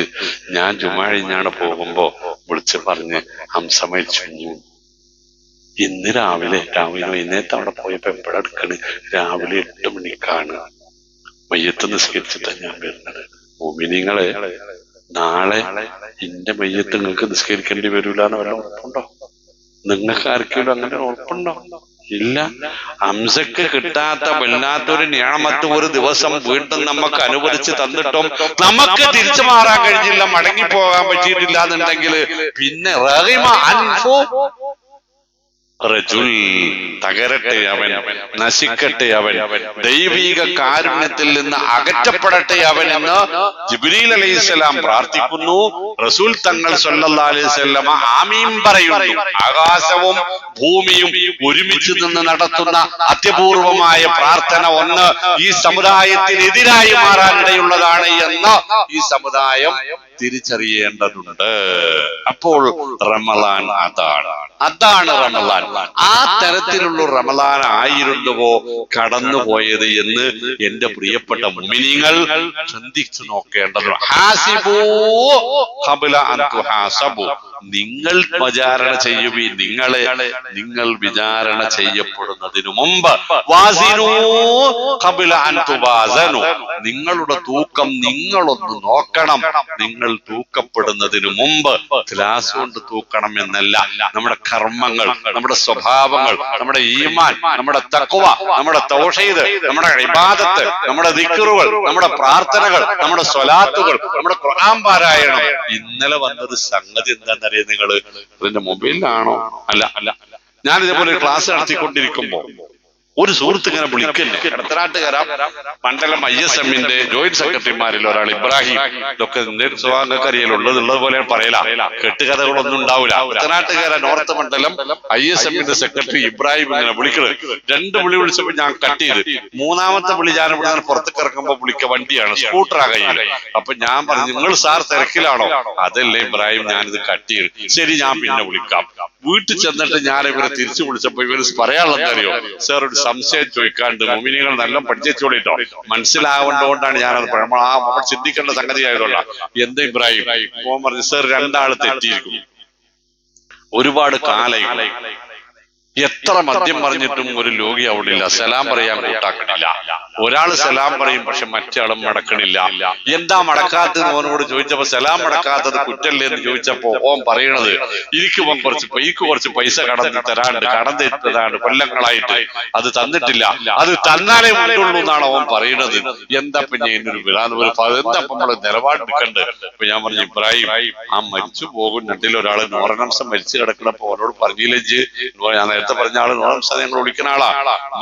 ഞാൻ ജുമാ കഴിഞ്ഞാണ് പോകുമ്പോ വിളിച്ച് പറഞ്ഞ് ഹംസ മരിച്ചു. ഇന്ന് രാവിലെ വൈകുന്നേരത്ത് അവിടെ പോയപ്പോ എപ്പോഴെടുക്കണ്, രാവിലെ 8 മണിക്കാണ്. മയ്യത്ത് നിസ്കരിച്ചിട്ടാണ് ഞാൻ വരുന്നത്. മോമിനിങ്ങളെ, നാളെ എന്റെ മയ്യത്ത് നിങ്ങൾക്ക് നിസ്കരിക്കേണ്ടി വരൂലെന്ന് വല്ല ഉറപ്പുണ്ടോ? നിങ്ങൾക്ക് ആർക്കെങ്കിലും അങ്ങനെ ഉറപ്പുണ്ടോ? ഇല്ല. ഹംസക്ക് കിട്ടാത്ത വല്ലാത്തൊരു നിഅമത്ത് ഒരു ദിവസം വീണ്ടും നമുക്ക് അനുവദിച്ച് തന്നിട്ടും നമുക്ക് തിരിച്ചു മാറാൻ കഴിഞ്ഞില്ല, മടങ്ങിപ്പോകാൻ പറ്റിയിട്ടില്ല എന്നുണ്ടെങ്കിൽ പിന്നെ റഗിമ അൻഫു റജുൽ, തകരട്ടെ അവൻ, നശിക്കട്ടെ അവൻ, ദൈവിക കാരുണ്യത്തിൽ നിന്ന് അകറ്റപ്പെടട്ടെ അവൻ എന്ന് ജിബ്രീൽ അലൈഹിസ്സലാം പ്രാർത്ഥിക്കുന്നു. റസൂൽ തങ്ങൾ സ്വല്ലല്ലാഹു അലൈഹി വസല്ലം ആമീൻ പറയുന്നു. ആകാശവും ഭൂമിയും ഒരുമിച്ച് നിന്ന് നടത്തുന്ന അത്യപൂർവമായ പ്രാർത്ഥന ഒന്ന് ഈ സമുദായത്തിനെതിരായി മാറാനിടയുള്ളതാണ് എന്ന് ഈ സമുദായം തിരിച്ചറിയേണ്ടതുണ്ട്. അപ്പോൾ റമളാൻ അതാണ്. അതാണ് റമളാൻ. ആ തരത്തിലുള്ള റമളാൻ ആയിരുന്നുവോ കടന്നുപോയത് എന്ന് എന്റെ പ്രിയപ്പെട്ട മുഅ്മിനീങ്ങൾ ചിന്തിച്ചു നോക്കേണ്ടതുണ്ട്. ഹാസിബൂ ഖബ്ല അൻ തുഹാസബൂ, നിങ്ങൾ വിചാരണ ചെയ്യുവീൻ, നിങ്ങൾ വിചാരണ ചെയ്യപ്പെടുന്നതിനു മുമ്പ്. വാസിനൂ ഖബ്ല അൻ തുവാസനൂ, നിങ്ങളുടെ തൂക്കം നിങ്ങളൊന്ന് നോക്കണം. നിങ്ങൾ തൂക്കപ്പെടുന്നതിനു മുമ്പ് ഗ്ലാസ് കൊണ്ട് തൂക്കണം എന്നല്ല. നമ്മുടെ കർമ്മങ്ങൾ, നമ്മുടെ സ്വഭാവങ്ങൾ, നമ്മുടെ ഈമാൻ, നമ്മുടെ തഖ്വ, നമ്മുടെ തൗഹീദ്, നമ്മുടെ ഇബാദത്ത്, നമ്മുടെ ദിക്റുകൾ, നമ്മുടെ പ്രാർത്ഥനകൾ, നമ്മുടെ സ്വലാത്തുകൾ, നമ്മുടെ ഖുർആൻ പാരായണം. ഇന്നലെ വന്നൊരു സംഗതി എന്താണെന്നറിയാം നിങ്ങള്? ഇതിന്റെ മൊബൈലിലാണോ? അല്ല, ഞാൻ ഇതേപോലെ ഒരു ക്ലാസ് നടത്തിക്കൊണ്ടിരിക്കുമ്പോ ഒരു സുഹൃത്ത് ഇങ്ങനെ വിളിക്കല്ലേ, എടത്തനാട്ടുകാര മണ്ഡലം ISMന്റെ ജോയിന്റ് സെക്രട്ടറിമാരിൽ ഒരാൾ ഇബ്രാഹിം, ഇതൊക്കെ നിങ്ങൾക്ക് അറിയലുള്ളത് പോലെ പറയല, കെട്ടുകഥകളൊന്നും ഉണ്ടാവില്ല. എടത്തനാട്ടുകാര നോർത്ത് മണ്ഡലം ISMന്റെ സെക്രട്ടറി ഇബ്രാഹിം ഇങ്ങനെ വിളിക്കുന്നത്. 2 വിളി വിളിച്ചപ്പോ ഞാൻ കട്ട് ചെയ്ത്. 3ാമത്തെ വിളി ഞാൻ ഇവിടെ പുറത്തേക്ക് ഇറങ്ങുമ്പോ വിളിക്ക വണ്ടിയാണ്, സ്കൂട്ടറാ കയ്യിൽ. അപ്പൊ ഞാൻ പറഞ്ഞു, നിങ്ങൾ സാർ തിരക്കിലാണോ? അതല്ലേ ഇബ്രാഹിം, ഞാനിത് കട്ട് ചെയ്ത്. ശരി, ഞാൻ പിന്നെ വിളിക്കാം. വീട്ടിൽ ചെന്നിട്ട് ഞാൻ ഇവരെ തിരിച്ചു വിളിച്ചപ്പോ ഇവര് പറയാനുള്ളത് അറിയോ? സാർ, ഒരു സംശയം ചോദിക്കാണ്ട്, മുഅ്മിനീങ്ങൾ നല്ല പഠിച്ചോളിട്ടോ, മനസ്സിലാവേണ്ടതുകൊണ്ടാണ് ഞാനത് നമ്മൾ ചിന്തിക്കേണ്ട സംഗതി ആയതുകൊണ്ടാണ്. എന്താ ഇബ്രാഹിം? മോൻ പറഞ്ഞു, സാർ 2 ആള് തെറ്റിയിരിക്കും. ഒരുപാട് കാലായി, എത്ര മദ്യം പറഞ്ഞിട്ടും ഒരു രോഗി അവിടെ ഇല്ല, സലാം പറയാൻ കൂട്ടാക്കണില്ല. ഒരാള് സലാം പറയും, പക്ഷെ മറ്റാളും മടക്കണില്ല. എന്താ മടക്കാത്തത് ഓനോട് ചോദിച്ചപ്പോ, സലാം മടക്കാത്തത് കുറ്റല്ലേ എന്ന് ചോദിച്ചപ്പോ ഓൻ പറയണത്, എനിക്ക് കുറച്ച് പൈസ കടന്നു തരാണ്ട് കൊല്ലങ്ങളായിട്ട് അത് തന്നിട്ടില്ല, അത് തന്നാലേ ഉള്ളൂ എന്നാണ് ഓൻ പറയുന്നത്. എന്താ പിന്നെ എന്നൊരു എന്താ നമ്മള് നിലപാടെടുക്കണ്ട്? അപ്പൊ ഞാൻ പറഞ്ഞു, ഇബ്രാഹിം, ആ മരിച്ചു പോകും 2-ൽ ഒരാള് നോറനംസം മരിച്ചു കിടക്കണപ്പോ ഓനോട് പറഞ്ഞില്ലേ, ഞാൻ നേരത്തെ പറഞ്ഞ ആള് നോറനംസം ഞങ്ങൾ വിളിക്കുന്ന ആളാ,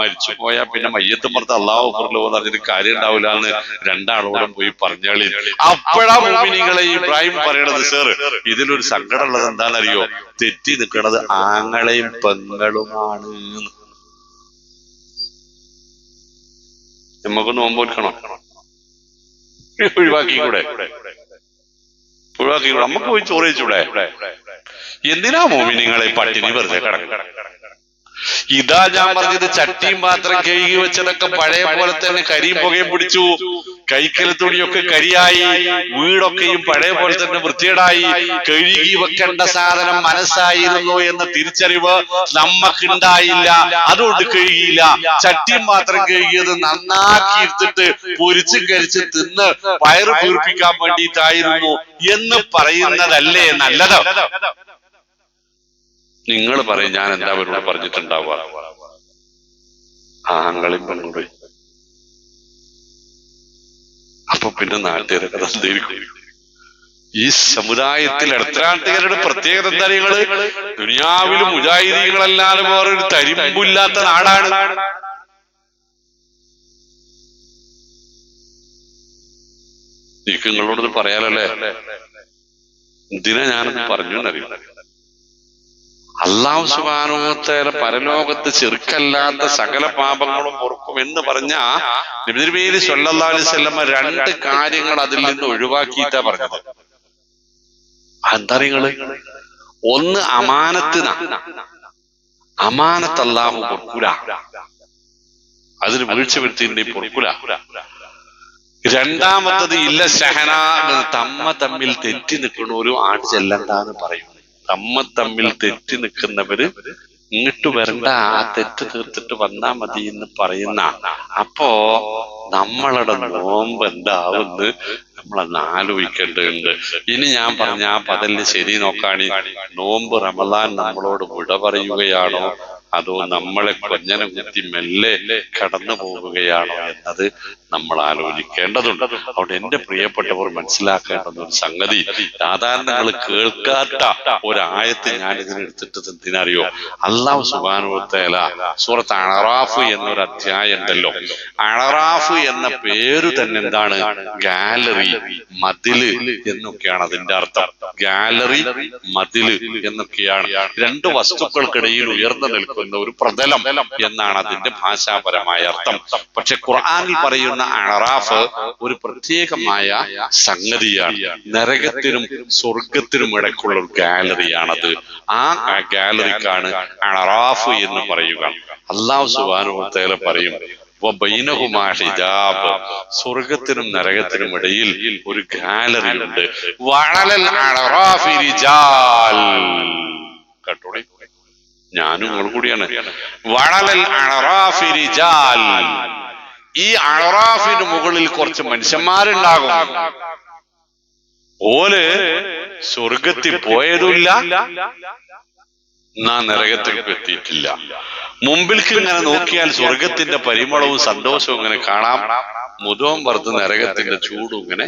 മരിച്ചു പോയാൽ പിന്നെ മയ്യത്ത് പുറത്ത് അള്ളാഹു പുറലോ പറഞ്ഞിട്ട് കാര്യം ഉണ്ടാവില്ല എന്ന് 2 ആളോടും പോയി പറഞ്ഞാളി. അപ്പോഴാ മുഅ്മിനീങ്ങളെ ഇബ്രാഹിം പറയണത്, സാർ ഇതിലൊരു സങ്കടം ഉള്ളത് എന്താണെന്നറിയോ? തെറ്റി നിൽക്കുന്നത് ആങ്ങളെയും പെങ്ങളുമാണ്. നമുക്ക് നോമ്പ് വെക്കണം, ഒഴിവാക്കിക്കൂടെ? നമുക്ക് പോയി ചോറ് വെച്ചൂടെ? എന്തിനാ മുഅ്മിനീങ്ങളെ പട്ടിണി വെറുതെ കിടക്കണം? ഇതാ ഞാൻ പറഞ്ഞത്, ചട്ടിയും പാത്രം കഴുകി വെച്ചതൊക്കെ പഴയ പോലെ തന്നെ കരിയും പുകയും പിടിച്ചു, കൈക്കൽ തുണിയൊക്കെ കരിയായി, വീടൊക്കെയും പഴയ പോലെ തന്നെ വൃത്തികേടായി. കഴുകി വെക്കേണ്ട സാധനം മനസ്സായിരുന്നു എന്ന തിരിച്ചറിവ് നമുക്കുണ്ടായില്ല, അതുകൊണ്ട് കഴുകിയില്ല. ചട്ടിയും പാത്രം കഴുകിയത് നന്നാക്കി എടുത്തിട്ട് പൊരിച്ചും കരിച്ച് തിന്ന് വയറ് പൂർപ്പിക്കാൻ വേണ്ടിയിട്ടായിരുന്നു എന്ന് പറയുന്നതല്ലേ നല്ലത്? നിങ്ങൾ പറയും, ഞാൻ എന്താ അവരോട് പറഞ്ഞിട്ടുണ്ടാവുക? ആങ്ങളും പെണ്ണോട്. അപ്പൊ പിന്നെ നാട്ടുകാരൊക്കെ എന്തായിരിക്കും? ഈ സമുദായത്തിൽ എടത്തനാട്ടുകാരുടെ പ്രത്യേകത എന്താ? നിങ്ങള് ദുനിയാവിലും മുജാഹിദീകളല്ലാതെ വേറൊരു തരിമ്പില്ലാത്ത നാടാണ്. എനിക്ക് നിങ്ങളോടൊന്ന് പറയാലല്ലേ, എന്തിനാ ഞാനൊന്ന് പറഞ്ഞു എന്നറിയില്ല. അല്ലാഹു സുബ്ഹാനഹു വ തആല പരലോകത്ത് ശിർക്കല്ലാത്ത സകല പാപങ്ങളും പൊറുക്കും എന്ന് പറഞ്ഞ നബി തിരുമേനി സ്വല്ലല്ലാഹു അലൈഹി വസല്ലം 2 കാര്യങ്ങൾ അതിൽ നിന്ന് ഒഴിവാക്കിയിട്ടാ പറഞ്ഞത്. എന്താ നിങ്ങള്? ഒന്ന്, അമാനത്ത് അല്ലാഹു പൊറുക്കൂല, അതിന് വീഴ്ച വരുത്തിയിട്ടുണ്ടെങ്കിൽ പൊറുക്കൂല. രണ്ടാമത്തത് ഇല്ല ഷഹന, തമ്മിൽ തെറ്റി നിൽക്കണോരും ആട് ചെല്ലണ്ടെന്ന് പറയും. തമ്മിൽ തെറ്റി നിൽക്കുന്നവര് ഇങ്ങോട്ട് വരണ്ട, ആ തെറ്റ് തീർത്തിട്ട് വന്നാ മതി എന്ന് പറയുന്ന. അപ്പോ നമ്മളുടെ നോമ്പ് എന്താവുന്ന് നമ്മളന്ന് ആലോചിക്കേണ്ടതുണ്ട്. ഇനി ഞാൻ പറഞ്ഞ ആ പദല് ശരി നോക്കാണി, നോമ്പ് റമളാൻ നമ്മളോട് വിട പറയുകയാണോ, അതോ നമ്മളെ കൊഞ്ഞനം കുത്തി മെല്ലെ കടന്നു പോവുകയാണോ എന്നത് നമ്മൾ ആലോചിക്കേണ്ടതുണ്ട്. അവിടെ എന്റെ പ്രിയപ്പെട്ടവർ മനസ്സിലാക്കേണ്ടുന്ന ഒരു സംഗതി, സാധാരണങ്ങൾ കേൾക്കാത്ത ഒരായത്ത് ഞാൻ ഇതിനെടുത്തിട്ട് എന്തിനറിയോ? അല്ലാഹു സുബ്ഹാനഹു വ തആല സൂറത്ത് അഅറാഫ് എന്നൊരു അധ്യായം ഉണ്ടല്ലോ, അഅറാഫ് എന്ന പേര് തന്നെ എന്താണ്? ഗാലറി, മതില് എന്നൊക്കെയാണ് അതിന്റെ അർത്ഥം. ഗാലറി, മതില് എന്നൊക്കെയാണ്. 2 വസ്തുക്കൾക്കിടയിൽ ഉയർന്നു നിൽക്കുന്ന വെക്കുന്ന ഒരു പ്രതലം എന്നാണ് അതിന്റെ ഭാഷാപരമായ അർത്ഥം. പക്ഷെ ഖുർആനിൽ പറയുന്ന അഅറാഫ് ഒരു പ്രത്യേകമായ സംഗതിയാണ്. നരകത്തിനും സ്വർഗത്തിനും ഇടയ്ക്കുള്ള ഒരു ഗാലറിയാണത്. ആ ഗാലറിക്കാണ് അഅറാഫ് എന്ന് പറയുക. അല്ലാഹു സുബ്ഹാനഹു വ തആല പറയും വബൈനഹുമാ ഹിജാബ്, സ്വർഗത്തിനും നരകത്തിനും ഇടയിൽ ഒരു ഗാലറി ഉണ്ട്. വഅലൽ അഅറാഫി റിജാൽ, കേട്ടോളി, ഞാനും നിങ്ങൾ കൂടിയാണ്. വഅലൽ അഅറാഫി റിജാൽ, ഈ അഅറാഫിന് മുകളിൽ കുറച്ച് മനുഷ്യന്മാരുണ്ടാകും. ഓല് സ്വർഗത്തിൽ പോയതുമില്ല, നാ നരകത്തിൽ എത്തിയിട്ടില്ല. മുമ്പിൽക്ക് ഇങ്ങനെ നോക്കിയാൽ സ്വർഗത്തിന്റെ പരിമളവും സന്തോഷവും ഇങ്ങനെ കാണാം. മുഖവും പുറത്ത് നരകത്തിന്റെ ചൂടും ഇങ്ങനെ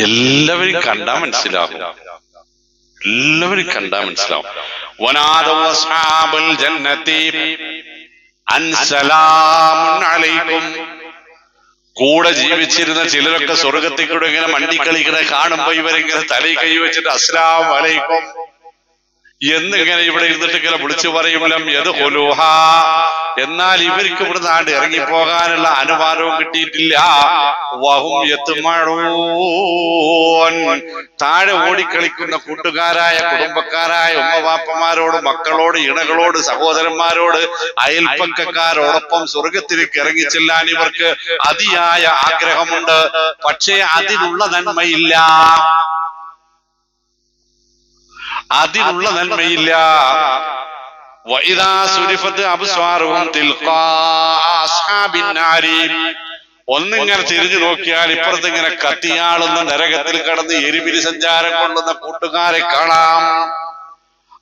എല്ലാവരും കണ്ടാ മനസ്സിലാവും, എല്ലാവരും കണ്ടാ മനസ്സിലാവും. വനാദൗ അസ്ഹാബുൽ ജന്നതി അൻ സലാമുൻ അലൈക്കും, കൂടെ ജീവിച്ചിരുന്ന ചിലരൊക്കെ സ്വർഗത്തിൽ കൂടെ ഇങ്ങനെ മണ്ടിക്കളിങ്ങനെ കാണുമ്പോ ഇവരിങ്ങനെ തലയിൽ കൈ വെച്ചിട്ട് അസ്സലാമു അലൈക്കും എന്നിങ്ങനെ ഇവിടെ ഇരുന്നിട്ട് ഇങ്ങനെ വിളിച്ചു പറയുമല്ലോ യത് ഹുലൂഹ, എന്നാൽ ഇവർക്ക് ഇവിടെ നാട് ഇറങ്ങിപ്പോകാനുള്ള അനുവാദവും കിട്ടിയിട്ടില്ല. വഹും യത്മഊൻ, താഴെ ഓടിക്കളിക്കുന്ന കൂട്ടുകാരായ കുടുംബക്കാരായ ഉമ്മവാപ്പമാരോട്, മക്കളോട്, ഇണകളോട്, സഹോദരന്മാരോട്, അയൽപ്പക്കക്കാരോടൊപ്പം സ്വർഗത്തിലേക്ക് ഇറങ്ങിച്ചെല്ലാൻ ഇവർക്ക് അതിയായ ആഗ്രഹമുണ്ട്. പക്ഷേ അതിനുള്ള നന്മയില്ല, അതിനുള്ള നന്മയില്ല. വഇദാ സുരിഫത് അബ്സ്വാറുഹും തിൽഖാ അസ്ഹാബിൻ നാരി, ഒന്നിങ്ങനെ തിരിഞ്ഞു നോക്കിയാൽ ഇപ്പുറത്തിങ്ങനെ കത്തിയാളുന്ന നരകത്തിൽ കടന്ന് എരിപിരി സഞ്ചാരം കൊള്ളുന്ന കൂട്ടുകാരെ കാണാം.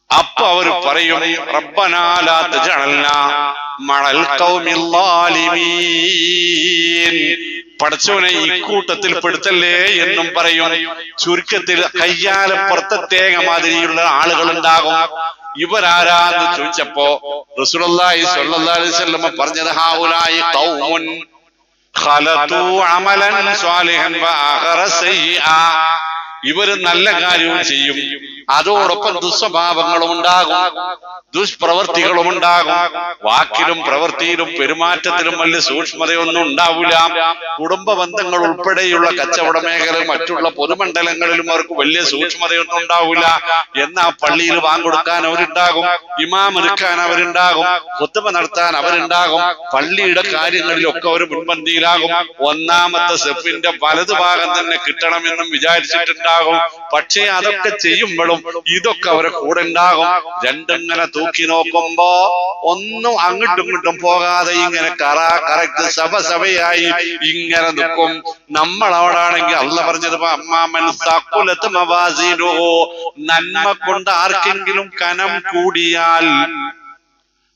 അപ്പൊ അവർ പറയും റബ്ബനാ ലാ തജഅൽനാ മഅൽ ഖൗമിൽ ളാലിമീൻ, പടച്ചവനെ ഇക്കൂട്ടത്തിൽ പെടുത്തല്ലേ എന്നും പറയും. ചുരുക്കത്തിൽ കയ്യാലപ്പുറത്തെ മാതിരിയുള്ള ആളുകൾ ഉണ്ടാകും. ഇവരാരാന്ന് ചോദിച്ചപ്പോ റസൂലുള്ളാഹി സ്വല്ലല്ലാഹു അലൈഹി വസല്ലം പറഞ്ഞത് ഹൗലായി ഖൗമുൻ ഖലതു അമലൻ സ്വാലിഹൻ വആഖറ സയ്യിആ, ഇവര് നല്ല കാര്യവും ചെയ്യും, അതോടൊപ്പം ദുസ്വഭാവങ്ങളും ഉണ്ടാകും, ദുഷ്പ്രവർത്തികളും ഉണ്ടാകും. വാക്കിലും പ്രവൃത്തിയിലും പെരുമാറ്റത്തിലും വലിയ സൂക്ഷ്മതയൊന്നും ഉണ്ടാവില്ല. കുടുംബ ബന്ധങ്ങൾ ഉൾപ്പെടെയുള്ള കച്ചവട മേഖല, മറ്റുള്ള പൊതുമണ്ഡലങ്ങളിലും അവർക്ക് വലിയ സൂക്ഷ്മതയൊന്നും ഉണ്ടാവില്ല. എന്നാൽ പള്ളിയിൽ വാങ്ങൊടുക്കാൻ അവരുണ്ടാകും, ഇമാം എടുക്കാൻ അവരുണ്ടാകും, ഖുത്ബ നടത്താൻ അവരുണ്ടാകും, പള്ളിയുടെ കാര്യങ്ങളിലൊക്കെ അവർ മുൻപന്തിയിലാകും. ഒന്നാമത്തെ സെഫിന്റെ വലതു ഭാഗം തന്നെ കിട്ടണമെന്നും വിചാരിച്ചിട്ടുണ്ടാകും. പക്ഷേ അതൊക്കെ ചെയ്യുമ്പോഴും ഇതൊക്കെ അവരെ കൂടെ ഉണ്ടാകും. രണ്ടിങ്ങനെ തൂക്കി നോക്കുമ്പോ ഒന്നും അങ്ങോട്ടും ഇങ്ങോട്ടും പോകാതെ ഇങ്ങനെ കറക്റ്റ് സഭയായി ഇങ്ങനെ നിൽക്കും. നമ്മൾ അവിടാണെങ്കിൽ അല്ലാഹ് പറഞ്ഞത് അമ്മാമൻ സഖുലത് മവാസീനുഹു, നന്മ കൊണ്ട് ആർക്കെങ്കിലും കനം കൂടിയാൽ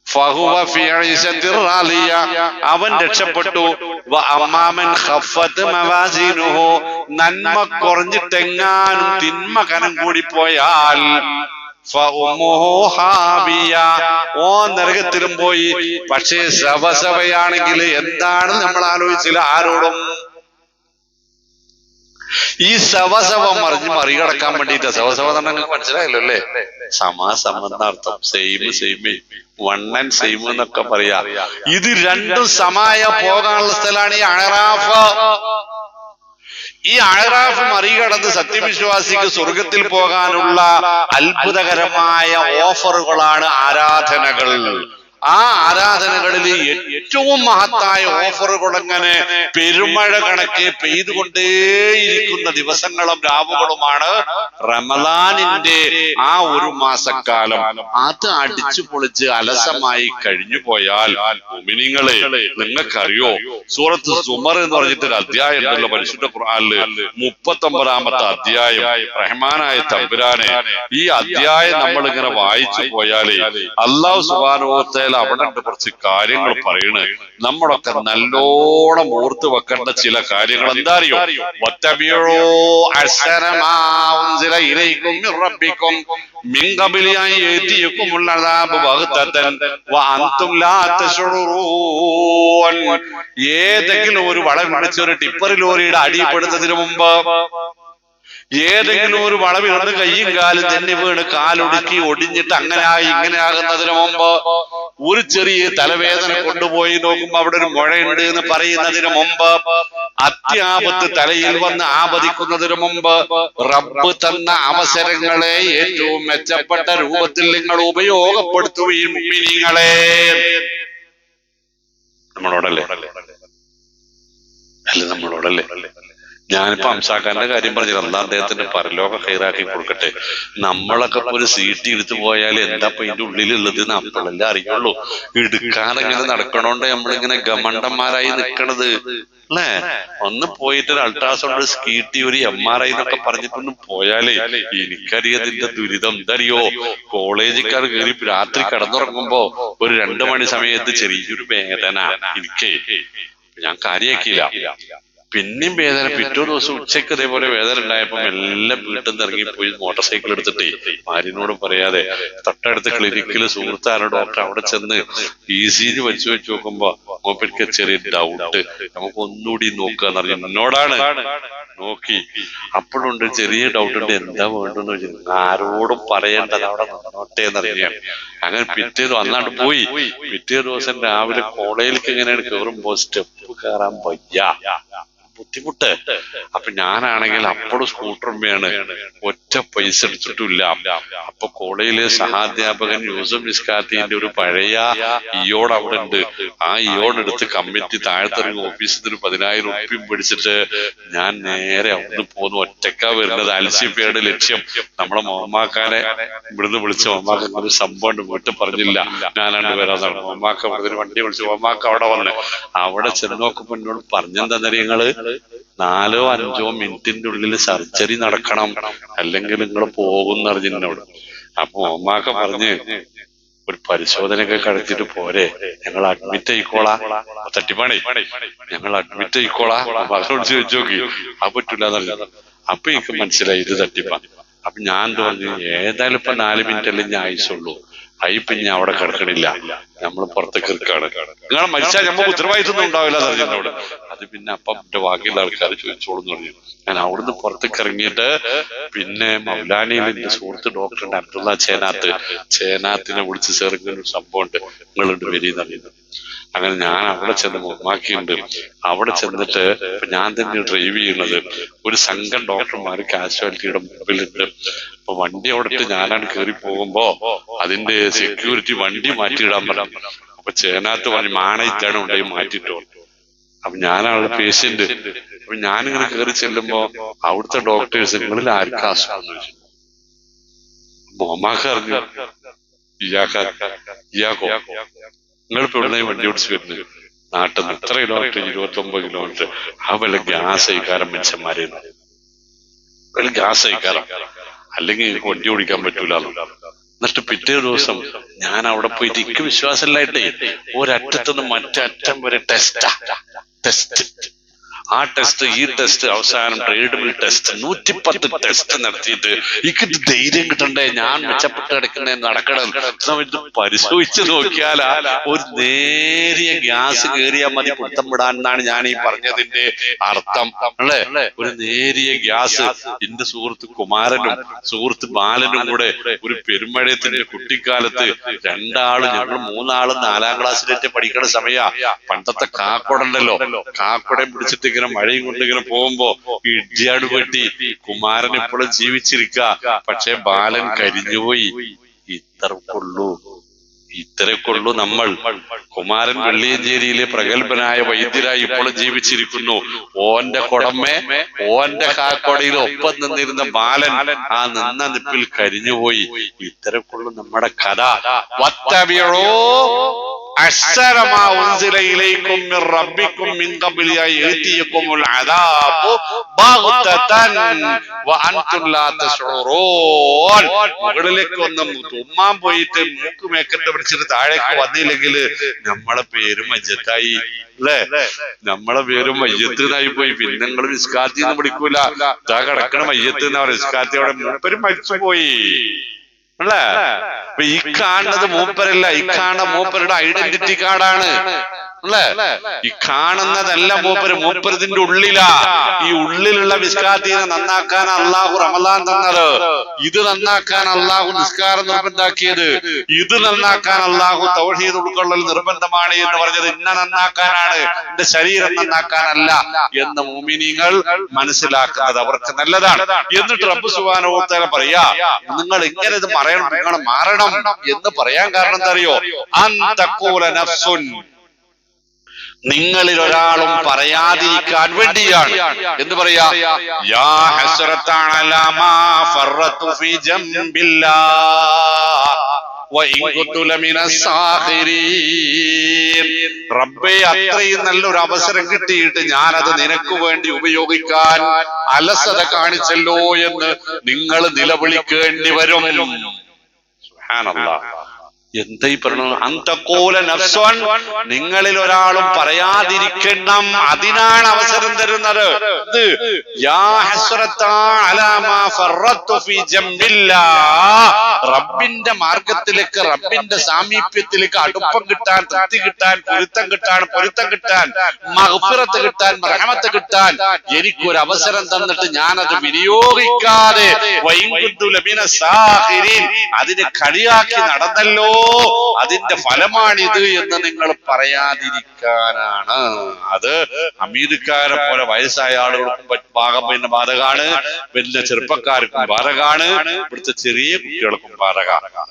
ഫഹുവ ഫീ ഈശത്തിർ റാളിയ, അവൻ രക്ഷപ്പെട്ടു. വഅമ്മാമൻ ഖഫത് മവാസീനുഹു, നന്മ കുറഞ്ഞിട്ടെങ്ങാനും തിന്മ കനം കൂടി പോയാൽ ഫഉമ്മുഹു ഹാവിയ, ഓ നരകത്തിലും പോയി. പക്ഷേ സവസവയാണെങ്കിൽ എന്താണ് നമ്മൾ ആലോചിച്ചില്ല ആരോടും. ഈ സവസവ മറികടക്കാൻ വേണ്ടിട്ട്, സവസവ നിങ്ങൾക്ക് മനസ്സിലായല്ലോ അല്ലേ? സമാസമെന്നർത്ഥം, സെയിം വൺ ആൻഡ് സെയിം എന്നൊക്കെ പറയാ. ഇത് രണ്ടും സമായ പോകാനുള്ള സ്ഥലമാണ് ഈ അഅറാഫ്. ഈ അഅറാഫ് മറികടന്ന് സത്യവിശ്വാസിക്ക് സ്വർഗത്തിൽ പോകാനുള്ള അത്ഭുതകരമായ ഓഫറുകളാണ് ആരാധനകൾ. ആ ആരാധനകളിൽ ഏറ്റവും മഹത്തായ ഓഫറുകൾ അങ്ങനെ പെരുമഴ കണക്കെ പെയ്തുകൊണ്ടേയിരിക്കുന്ന ദിവസങ്ങളും രാവുകളുമാണ് റമളാനിന്റെ ആ ഒരു മാസക്കാലം. അത് അടിച്ചു പൊളിച്ച് അലസമായി കഴിഞ്ഞു പോയാൽ മുഅ്മിനീങ്ങളെ, നിങ്ങൾക്കറിയോ സൂറത്ത് സുമർ എന്ന് പറഞ്ഞിട്ടൊരു അധ്യായം ഉണ്ടല്ലോ പരിശുദ്ധ ഖുർആനില്, 39-ാമത്തെ അധ്യായം. റഹ്മാനായ തമ്പുരാനെ, ഈ അധ്യായം നമ്മൾ ഇങ്ങനെ വായിച്ചു പോയാലേ അല്ലാഹു സുബ്ഹാനഹു വ തആല ഏതായാലും അവിടെ കുറച്ച് കാര്യങ്ങൾ പറയണ്. നമ്മളൊക്കെ നല്ലോണം ഓർത്ത് വെക്കേണ്ട ചില കാര്യങ്ങൾ എന്താ അറിയോ? ഏതെങ്കിലും ഒരു വളം വിളിച്ച ഒരു ടിപ്പർ ലോറിയുടെ അടിപ്പെടുന്നതിന് മുമ്പ്, ഏതെങ്കിലും ഒരു വളവിൽ ഒന്ന് കയ്യും കാലും തന്നെ വീണ് കാലൊടുക്കി ഒടിഞ്ഞിട്ട് അങ്ങനെ ആയി ഇങ്ങനെ ആകുന്നതിന് മുമ്പ്, ഒരു ചെറിയ തലവേദന കൊണ്ടുപോയി നോക്കുമ്പോ അവിടെ ഒരു മുഴയുണ്ട് എന്ന് പറയുന്നതിന് മുമ്പ്, അത്യാപത്ത് തലയിൽ വന്ന് ആപതിക്കുന്നതിന് മുമ്പ്, റബ്ബ് തന്ന അവസരങ്ങളെ ഏറ്റവും മെച്ചപ്പെട്ട രൂപത്തിൽ നിങ്ങൾ ഉപയോഗപ്പെടുത്തുകയും മുഅ്മിനീങ്ങളെ. നമ്മളോടല്ലേ അല്ല നമ്മളോടല്ലേ? ഞാനിപ്പോ അംസാക്കാരന്റെ കാര്യം പറഞ്ഞത് അല്ലാഹ് അദ്ദേഹത്തിന്റെ പരലോക ഹൈറാക്കി കൊടുക്കട്ടെ. നമ്മളൊക്കെ ഒരു സീറ്റ് എടുത്തു പോയാൽ എന്താ ഇതിന്റെ ഉള്ളിലുള്ളത് എന്ന് അപ്പോഴല്ലേ അറിയുള്ളൂ. എടുക്കാനെങ്ങനെ നടക്കണോണ്ട് നമ്മളിങ്ങനെ ഗമണ്ടന്മാരായി നിക്കണത് അല്ലേ? ഒന്ന് പോയിട്ട് ഒരു അൾട്രാസൗണ്ട് സ്കീട്ടി ഒരു MRI എന്നൊക്കെ പറഞ്ഞിട്ടൊന്ന് പോയാലേ എനിക്കറിയതിന്റെ ദുരിതം എന്തറിയോ? കോളേജിക്കാർ കയറി രാത്രി കിടന്നുറങ്ങുമ്പോ ഒരു 2 മണി സമയത്ത് ചെറിയൊരു വേദന, എനിക്ക് ഞാൻ കാര്യാക്കിയില്ല. പിന്നെയും വേദന. പിറ്റേ ദിവസം ഉച്ചയ്ക്ക് ഇതേപോലെ വേദന ഉണ്ടായപ്പോ എല്ലാം വീട്ടിൽ നിന്ന് ഇറങ്ങിപ്പോയി മോട്ടോർ സൈക്കിൾ എടുത്തിട്ടേ ഭാര്യനോട് പറയാതെ തൊട്ടടുത്ത ക്ലിനിക്കില് സുഹൃത്താണ് ഡോക്ടർ, അവിടെ ചെന്ന് ECG വെച്ച് നോക്കുമ്പോ മൂപ്പർക്ക് ചെറിയ ഡൗട്ട്, നമുക്ക് ഒന്നുകൂടി നോക്കാന്ന് പറഞ്ഞു. എന്നോടാണ് നോക്കി. അപ്പോഴുണ്ട് ചെറിയ ഡൗട്ട് ഉണ്ട്, എന്താ വേണ്ടെന്ന് വെച്ചു. ആരോടും പറയേണ്ടത്, അവിടെ നിന്നോട്ടെ എന്നറിയാം. അങ്ങനെ പിറ്റേന്ന് വന്നാണ്ട് പോയി. പിറ്റേ ദിവസം രാവിലെ കോളേജിലേക്ക് എങ്ങനെയാണ് കയറുമ്പോ സ്റ്റെപ്പ് കയറാൻ വയ്യ, ബുദ്ധിമുട്ട്. അപ്പൊ ഞാനാണെങ്കിൽ അപ്പോഴും സ്കൂട്ടറുമ്മയാണ്, ഒറ്റ പൈസ എടുത്തിട്ടില്ല. അപ്പൊ കോളേജിലെ സഹാധ്യാപകൻ യൂസഫ് മിസ്കാത്തിന്റെ ഒരു പഴയ ഇയോട് അവിടെ ഉണ്ട്. ആ ഇയോട് എടുത്ത് കമ്മിറ്റി താഴത്തിറങ്ങി ഓഫീസിൽ നിന്ന് 10,000 ഉറുപ്പിയും പിടിച്ചിട്ട് ഞാൻ നേരെ അവിടുന്ന് പോന്നു. ഒറ്റക്കാ വരുന്നത്. അൽസിഫയുടെ ലക്ഷ്യം നമ്മളെ മൊഹമ്മാക്കാനെ ഇവിടുന്ന് വിളിച്ച് മൊഹമ്മാക്ക് ഒരു സംഭവം വീട്ടിൽ പറഞ്ഞില്ല, ഞാനാണ്ട് വരാതാണ്. മൊഹമ്മാക്ക ഇവിടുന്ന് വണ്ടി വിളിച്ച് മൊഹമ്മാക്ക അവിടെ വന്ന് അവിടെ ചെന്ന് നോക്കുമ്പോ എന്നോട് പറഞ്ഞെന്താ നിങ്ങള് 4-5 മിനിറ്റിന്റെ ഉള്ളിൽ സർജറി നടക്കണം, അല്ലെങ്കിൽ നിങ്ങൾ പോകുന്ന അറിഞ്ഞിനോട്. അപ്പൊ മൊഹമ്മാക്ക പറഞ്ഞ് ഒരു പരിശോധനയൊക്കെ കഴിച്ചിട്ട് പോരെ, ഞങ്ങൾ അഡ്മിറ്റ് ആയിക്കോളാ. തട്ടിപ്പാണേ, ഞങ്ങൾ അഡ്മിറ്റ് ആയിക്കോളാ. മകളോട് ചോദിച്ചു നോക്കി, അത് പറ്റൂലെന്ന് പറഞ്ഞു. അപ്പൊ എനിക്ക് മനസ്സിലായി ഇത് തട്ടിപ്പാ. അപ്പൊ ഞാൻ തോന്നി ഏതായാലും ഇപ്പൊ 4 മിനിറ്റ് അല്ലേ ഞാൻ ആയുസുള്ളൂ, പിന്നെ അവിടെ കിടക്കണില്ല, നമ്മൾ പുറത്തേക്ക് ഇരിക്കാണ്. നിങ്ങൾ മരിച്ചാൽ നമുക്ക് ഉത്തരവാദിത്വം ഉണ്ടാവില്ല എന്നറിഞ്ഞോട്. അത് പിന്നെ അപ്പം എന്റെ ബാക്കിയുള്ള ആൾക്കാർ ചോദിച്ചോളൂന്ന് പറഞ്ഞു. ഞാൻ അവിടുന്ന് പുറത്തേക്ക് ഇറങ്ങിയിട്ട് പിന്നെ മൗലാനയിൽ എന്റെ സുഹൃത്ത് ഡോക്ടറുണ്ട് അബ്ദുള്ള ചേനാത്തിനെ വിളിച്ച് ചേർക്കുന്ന ഒരു സംഭവം ഉണ്ട്, നിങ്ങളുണ്ട് വരിയെന്ന് അറിയുന്നത്. അങ്ങനെ ഞാൻ അവിടെ ചെന്ന് മൊഹ്മാക്കിയുണ്ട്. അവിടെ ചെന്നിട്ട് ഇപ്പൊ ഞാൻ തന്നെ ഡ്രൈവ് ചെയ്യുന്നത്. ഒരു സംഘം ഡോക്ടർമാർ കാഷ്വാലിറ്റിയുടെ മുമ്പിലുണ്ട്. അപ്പൊ വണ്ടി അവിടെ ഇട്ട് ഞാനാണ് കയറി പോകുമ്പോ അതിന്റെ സെക്യൂരിറ്റി വണ്ടി മാറ്റിയിടാൻ പറഞ്ഞു. അപ്പൊ ചേനാത്ത് പറഞ്ഞു മാണയിട്ടാണ് ഉണ്ടായി മാറ്റിട്ടോ. അപ്പൊ ഞാനാണ് പേഷ്യന്റ്. അപ്പൊ ഞാനിങ്ങനെ കയറി ചെല്ലുമ്പോ അവിടുത്തെ ഡോക്ടേഴ്സ് നിങ്ങളിൽ ആർക്കാ അസുഖം ചോദിച്ചു. മൊഹമ്മാക്ക് അറിഞ്ഞു, ഇയാക്കോ നിങ്ങളിപ്പോ എവിടെ വണ്ടി ഓടിച്ച് വരുന്നത്? നാട്ടിൽ നിന്ന് എത്ര കിലോമീറ്റർ? 29 കിലോമീറ്റർ. ആ വല്ല ഗ്യാസ് അയക്കാരം മനുഷ്യന്മാരെ, വല്ല ഗ്യാസ് അയക്കാരം, അല്ലെങ്കിൽ എനിക്ക് വണ്ടി ഓടിക്കാൻ പറ്റൂല. എന്നിട്ട് പിറ്റേ ദിവസം ഞാൻ അവിടെ പോയിട്ട് എനിക്ക് വിശ്വാസമില്ലായിട്ടേ ഒരറ്റത്തുനിന്ന് മറ്റേ അറ്റം വരെ ടെസ്റ്റ്. ആ ടെസ്റ്റ് ഈ ടെസ്റ്റ് അവസാനം ട്രേഡബിൾ ടെസ്റ്റ് 110 ടെസ്റ്റ് നടത്തിയിട്ട് എനിക്ക് ധൈര്യം കിട്ടണ്ടേ, ഞാൻ മെച്ചപ്പെട്ട് കിടക്കുന്നേ നടക്കണം. ഇത് പരിശോധിച്ച് നോക്കിയാലാ ഒരു നേരിയ ഗ്യാസ് കയറിയാൽ മതി പിടുത്തം വിടാൻ എന്നാണ് ഞാൻ ഈ പറഞ്ഞതിന്റെ അർത്ഥം അല്ലേ? ഒരു നേരിയ ഗ്യാസ്. എന്റെ സുഹൃത്ത് കുമാരനും സുഹൃത്ത് ബാലനും കൂടെ ഒരു പെരുമഴയത്തിന്റെ കുട്ടിക്കാലത്ത് ഞങ്ങൾ 3 ആളും 4-ാം ക്ലാസ്സിലേറ്റ് പഠിക്കുന്ന സമയ പണ്ടത്തെ കാക്കോടുണ്ടല്ലോ, കാക്കോടയും പിടിച്ചിട്ട് ഇങ്ങനെ മഴയും കൊണ്ട് ഇങ്ങനെ പോകുമ്പോ ഇടിയാട് പെട്ടി. കുമാരൻ ഇപ്പോഴും ജീവിച്ചിരിക്കുക, പക്ഷെ ബാലൻ കരിഞ്ഞുപോയി. ഇത്രക്കുള്ളൂ നമ്മൾ. കുമാരൻ വെള്ളിയഞ്ചേരിയിലെ പ്രഗത്ഭനായ വൈദ്യരായി ഇപ്പോഴും ജീവിച്ചിരിക്കുന്നു. ഓന്റെ കൊടമേ ഓന്റെ കാക്കോടയിൽ ഒപ്പം നിന്നിരുന്ന ബാലൻ ആ നിന്ന നിപ്പിൽ കരിഞ്ഞുപോയി. ഇത്രക്കുള്ളൂ നമ്മുടെ കഥ. അശ്സര മാ ഉൻസില ഇലൈക്കും മിർ റബ്ബിക്കും മിൻ ഖബ്ലി അൻ യഅതിയകുമുൽ അദാബു ബഗ്തതൻ വഅൻതും ലാ തശ്ഉറൂൻ. മുകളിലേക്ക് ഒന്നും തുമ്മാൻ പോയിട്ട് മൂക്ക് മേക്കട്ട് പിടിച്ചിട്ട് താഴേക്ക് വന്നില്ലെങ്കിൽ നമ്മളെ പേര് മയ്യത്തായി അല്ലേ? നമ്മളെ പേര് മയ്യത്തിനായി പോയി. പിന്നെ നിങ്ങൾ നിസ്കാത്തിന്ന് പിടിക്കൂല. ഇതാ കിടക്കണ മയ്യത്ത് എന്ന് പറയും. നിസ്കാത്തി അവിടെ മൂപ്പര് മരിച്ചുപോയി അല്ലേ? അപ്പൊ ഈ കാണുന്നത് മൂപ്പരല്ല, ഈ കാണുന്ന മൂപ്പരുടെ ഐഡന്റിറ്റി കാർഡാണ് അല്ലേ? ഈ കാണുന്നതല്ല മൂപ്പരതിന്റെ ഉള്ളിലാ. ഈ ഉള്ളിലുള്ള മിസ്കാത്തിനെ നന്നാക്കാൻ അള്ളാഹു റമദാൻ തന്നത്. ഇത് നന്നാക്കാൻ അള്ളാഹു നിസ്കാരം നിർബന്ധാക്കിയത്. ഇത് നന്നാക്കാൻ അള്ളാഹു തൗഹീദ് ഉൾക്കൊള്ളൽ നിർബന്ധമാണ് എന്ന് പറഞ്ഞത് ഇന്ന നന്നാക്കാനാണ്, എന്റെ ശരീരം നന്നാക്കാനല്ല എന്ന് മുഅ്മിനീങ്ങൾ മനസ്സിലാക്കുന്നത് അവർക്ക് നല്ലതാണ്. എന്നിട്ട് റബ്ബ് സുബ്ഹാനഹു വ തആല പറയാ, നിങ്ങൾ ഇങ്ങനെ ഇത് പറയണം, നിങ്ങൾ മാറണം എന്ന് പറയാൻ കാരണം എന്താ അറിയോ? അൻ തഖൂല നഫ്സുൻ, നിങ്ങളിൽ ഒരാളും പറയാതിരിക്കാൻ വേണ്ടിയാണ്. എന്ന് പറയാ, യാ ഹസ്റതൻ അലാ മാ ഫറത്തു ഫീ ജംബില്ലാഹ് വഇൻ കുന്തു ലമിനസ് സാഖിരീൻ. റബ്ബേ, അത്രയും നല്ലൊരു അവസരം കിട്ടിയിട്ട് ഞാനത് നിനക്ക് വേണ്ടി ഉപയോഗിക്കാൻ അലസത കാണിച്ചല്ലോ എന്ന് നിങ്ങൾ നിലവിളിക്കേണ്ടി വരും. സുബ്ഹാനല്ലാഹ്. എന്തായി പറഞ്ഞു? അന്തഖൂല നഫ്സുൻ, നിങ്ങളിൽ ഒരാളും പറയാതിരിക്കണം, അതിനാണ് അവസരം തരുന്നത്. യാ ഹസ്റതാ അലാ മാ ഫറത്തു ഫീ ജംബില്ലാഹ്, റബ്ബിന്റെ മാർഗത്തിലേക്ക്, റബ്ബിന്റെ സാമീപ്യത്തിലേക്ക് അടുപ്പം കിട്ടാൻ, തൃപ്തി കിട്ടാൻ, പൊരുത്തം കിട്ടാൻ, മഗ്ഫിറത്ത് കിട്ടാൻ, റഹ്മത്ത് കിട്ടാൻ എനിക്കൊരു അവസരം തന്നിട്ട് ഞാനത് വിനിയോഗിക്കാതെ വഇൻ കുന്തു ലമിനസ് സാഖിരീൻ, അതിനെ കളിയാക്കി നടന്നല്ലോ, അതിന്റെ ഫലമാണിത് എന്ന് നിങ്ങൾ പറയാതിരിക്കാനാണ്. അത് അമീർക്കാരെ പോലെ വയസ്സായ ആളുകൾക്കും പിന്നെ ബാധകാണ്, വലിയ ചെറുപ്പക്കാർക്കും ബാധകാണ്, ഇവിടുത്തെ ചെറിയ കുട്ടികൾക്കും ബാധക,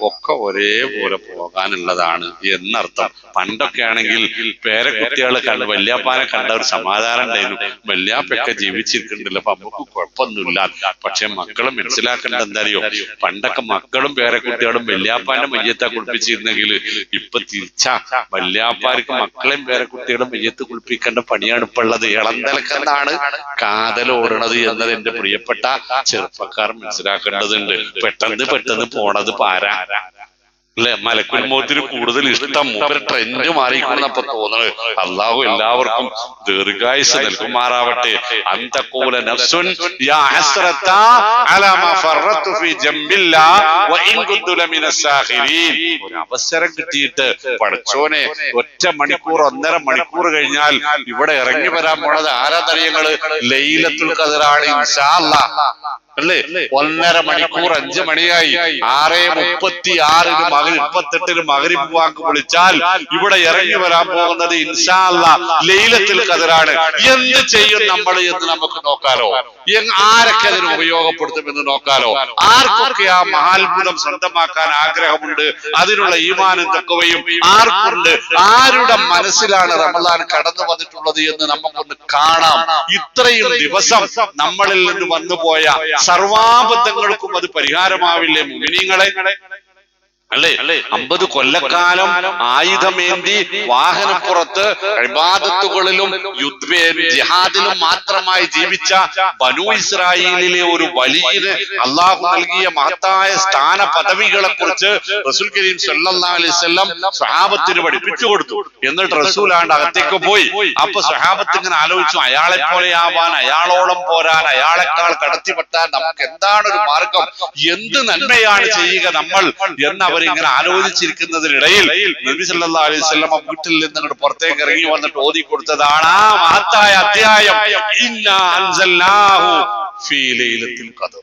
ഒക്കെ ഒരേപോലെ പോകാനുള്ളതാണ് എന്നർത്ഥം. പണ്ടൊക്കെ ആണെങ്കിൽ പേരക്കുട്ടികളെ കണ്ട് വല്യാപ്പാനെ കണ്ട ഒരു സമാധാനം ഉണ്ടായിരുന്നു. വല്യാപ്പൊക്കെ ജീവിച്ചിരിക്കുന്നുണ്ടല്ലോ, അപ്പൊ നമുക്ക് കുഴപ്പമൊന്നുമില്ല. പക്ഷെ മക്കളെ മനസ്സിലാക്കേണ്ട എന്താ അറിയോ? പണ്ടൊക്കെ മക്കളും പേരക്കുട്ടികളും വല്യാപ്പാന്റെ മയ്യത്താ കുളിപ്പിച്ചിരുന്നെങ്കിൽ ഇപ്പൊ തിരിച്ചാ, വല്യാപ്പാർക്ക് മക്കളെയും പേരക്കുട്ടികളും മയ്യത്ത് കുളിപ്പിക്കേണ്ട പണിയാണ് ഇപ്പൊ ഉള്ളത്. ഇളന്തലക്കെന്നാണ് കാതലോടണത് എന്നത് എന്റെ പ്രിയപ്പെട്ട ചെറുപ്പക്കാർ മനസ്സിലാക്കേണ്ടതുണ്ട്. പെട്ടെന്ന് പോണത് പാരാ അല്ലെ? മലക്കുൽ മൗത്തിന് കൂടുതൽ ഇഷ്ടം മൂപ്പര് ട്രെൻഡ് മാറിക്കൊണ്ടപ്പോ തോന്നുന്നത്. അള്ളാഹു എല്ലാവർക്കും ദീർഘായുസ് നൽകുമാറാവട്ടെ. അന്തഖൂല നഫ്സുൻ യാ ഹസ്റതാ അലാ മാ ഫറത്തു ഫീ ജംബില്ലാഹ് വഇൻ കുന്തു ലമിനസ് സാഖിരീൻ. ഒരു അവസരം കിട്ടിയിട്ട് പടച്ചോനെ, ഒറ്റ മണിക്കൂർ 1.5 മണിക്കൂർ കഴിഞ്ഞാൽ ഇവിടെ ഇറങ്ങി വരാൻ പോണത് ആരാധനയങ്ങള് ലൈലത്തുൽ ഖദറാണ് ഇൻഷാ അല്ലാഹ് അല്ലേ? 1.5 മണിക്കൂർ 5 മണിയായി. 6:36 28 മഗ്രിബ് വാക്ക് വിളിച്ചാൽ ഇവിടെ ഇറങ്ങി വരാൻ പോകുന്നത് ഇൻഷാ അല്ലാഹ് ലൈലത്തുൽ ഖദറാണ്. എന്ത് ചെയ്യും നമ്മൾ എന്ന് നമുക്ക് നോക്കാലോ. ആരൊക്കെ അതിന് ഉപയോഗപ്പെടുത്തുമെന്ന് നോക്കാലോ. ആർക്കൊക്കെ ആ മഹാത്ഭുതം സ്വന്തമാക്കാൻ ആഗ്രഹമുണ്ട്, അതിനുള്ള ഈമാനും തഖ്വയും ആർക്കുണ്ട്, ആരുടെ മനസ്സിലാണ് റമളാൻ കടന്നു വന്നിട്ടുള്ളത് എന്ന് നമുക്കൊന്ന് കാണാം. ഇത്രയും ദിവസം നമ്മളിൽ നിന്ന് വന്നുപോയ സർവാബദ്ധങ്ങൾക്കും അത് പരിഹാരമാവില്ലേ മുഅ്മിനീങ്ങളെ? അല്ലേ? 50 കൊല്ലക്കാലം ആയുധമേന്തി വാഹനപ്പുറത്ത് ഇബാദത്തുകളിലും ജിഹാദിലും മാത്രമായി ജീവിച്ച ബനൂ ഇസ്രായേലിലെ ഒരു വലിയ അള്ളാഹു നൽകിയ മഹത്തായ സ്ഥാന പദവികളെ കുറിച്ച് റസൂൽ കരീം സല്ലല്ലാഹു അലൈഹി വസല്ലം സ്വഹാബത്തിന് പഠിപ്പിച്ചു കൊടുത്തു. എന്നിട്ട് റസൂലാണ്ട് അകത്തേക്ക് പോയി. അപ്പൊ സ്വഹാബത്ത് ഇങ്ങനെ ആലോചിച്ചു, അയാളെ പോലെയാവാൻ, അയാളോളം പോരാൻ, അയാളെക്കാൾ കടത്തിപ്പെട്ടാൻ നമുക്ക് എന്താണ് ഒരു മാർഗം, എന്ത് നന്മയാണ് ചെയ്യുക നമ്മൾ എന്നവർ ഇങ്ങനെ ആലോചിച്ചിരിക്കുന്നതിനിടയിൽ നബി സല്ലല്ലാഹു അലൈഹി വസല്ലം വീട്ടിൽ നിന്ന് പുറത്തേക്ക് ഇറങ്ങി വന്നിട്ട് ഓതി കൊടുത്തതാണ് ആ മഹത്തായ അധ്യായം, ഇന്നാ അൻസൽനാഹു ഫീ ലൈലത്തുൽ ഖദർ.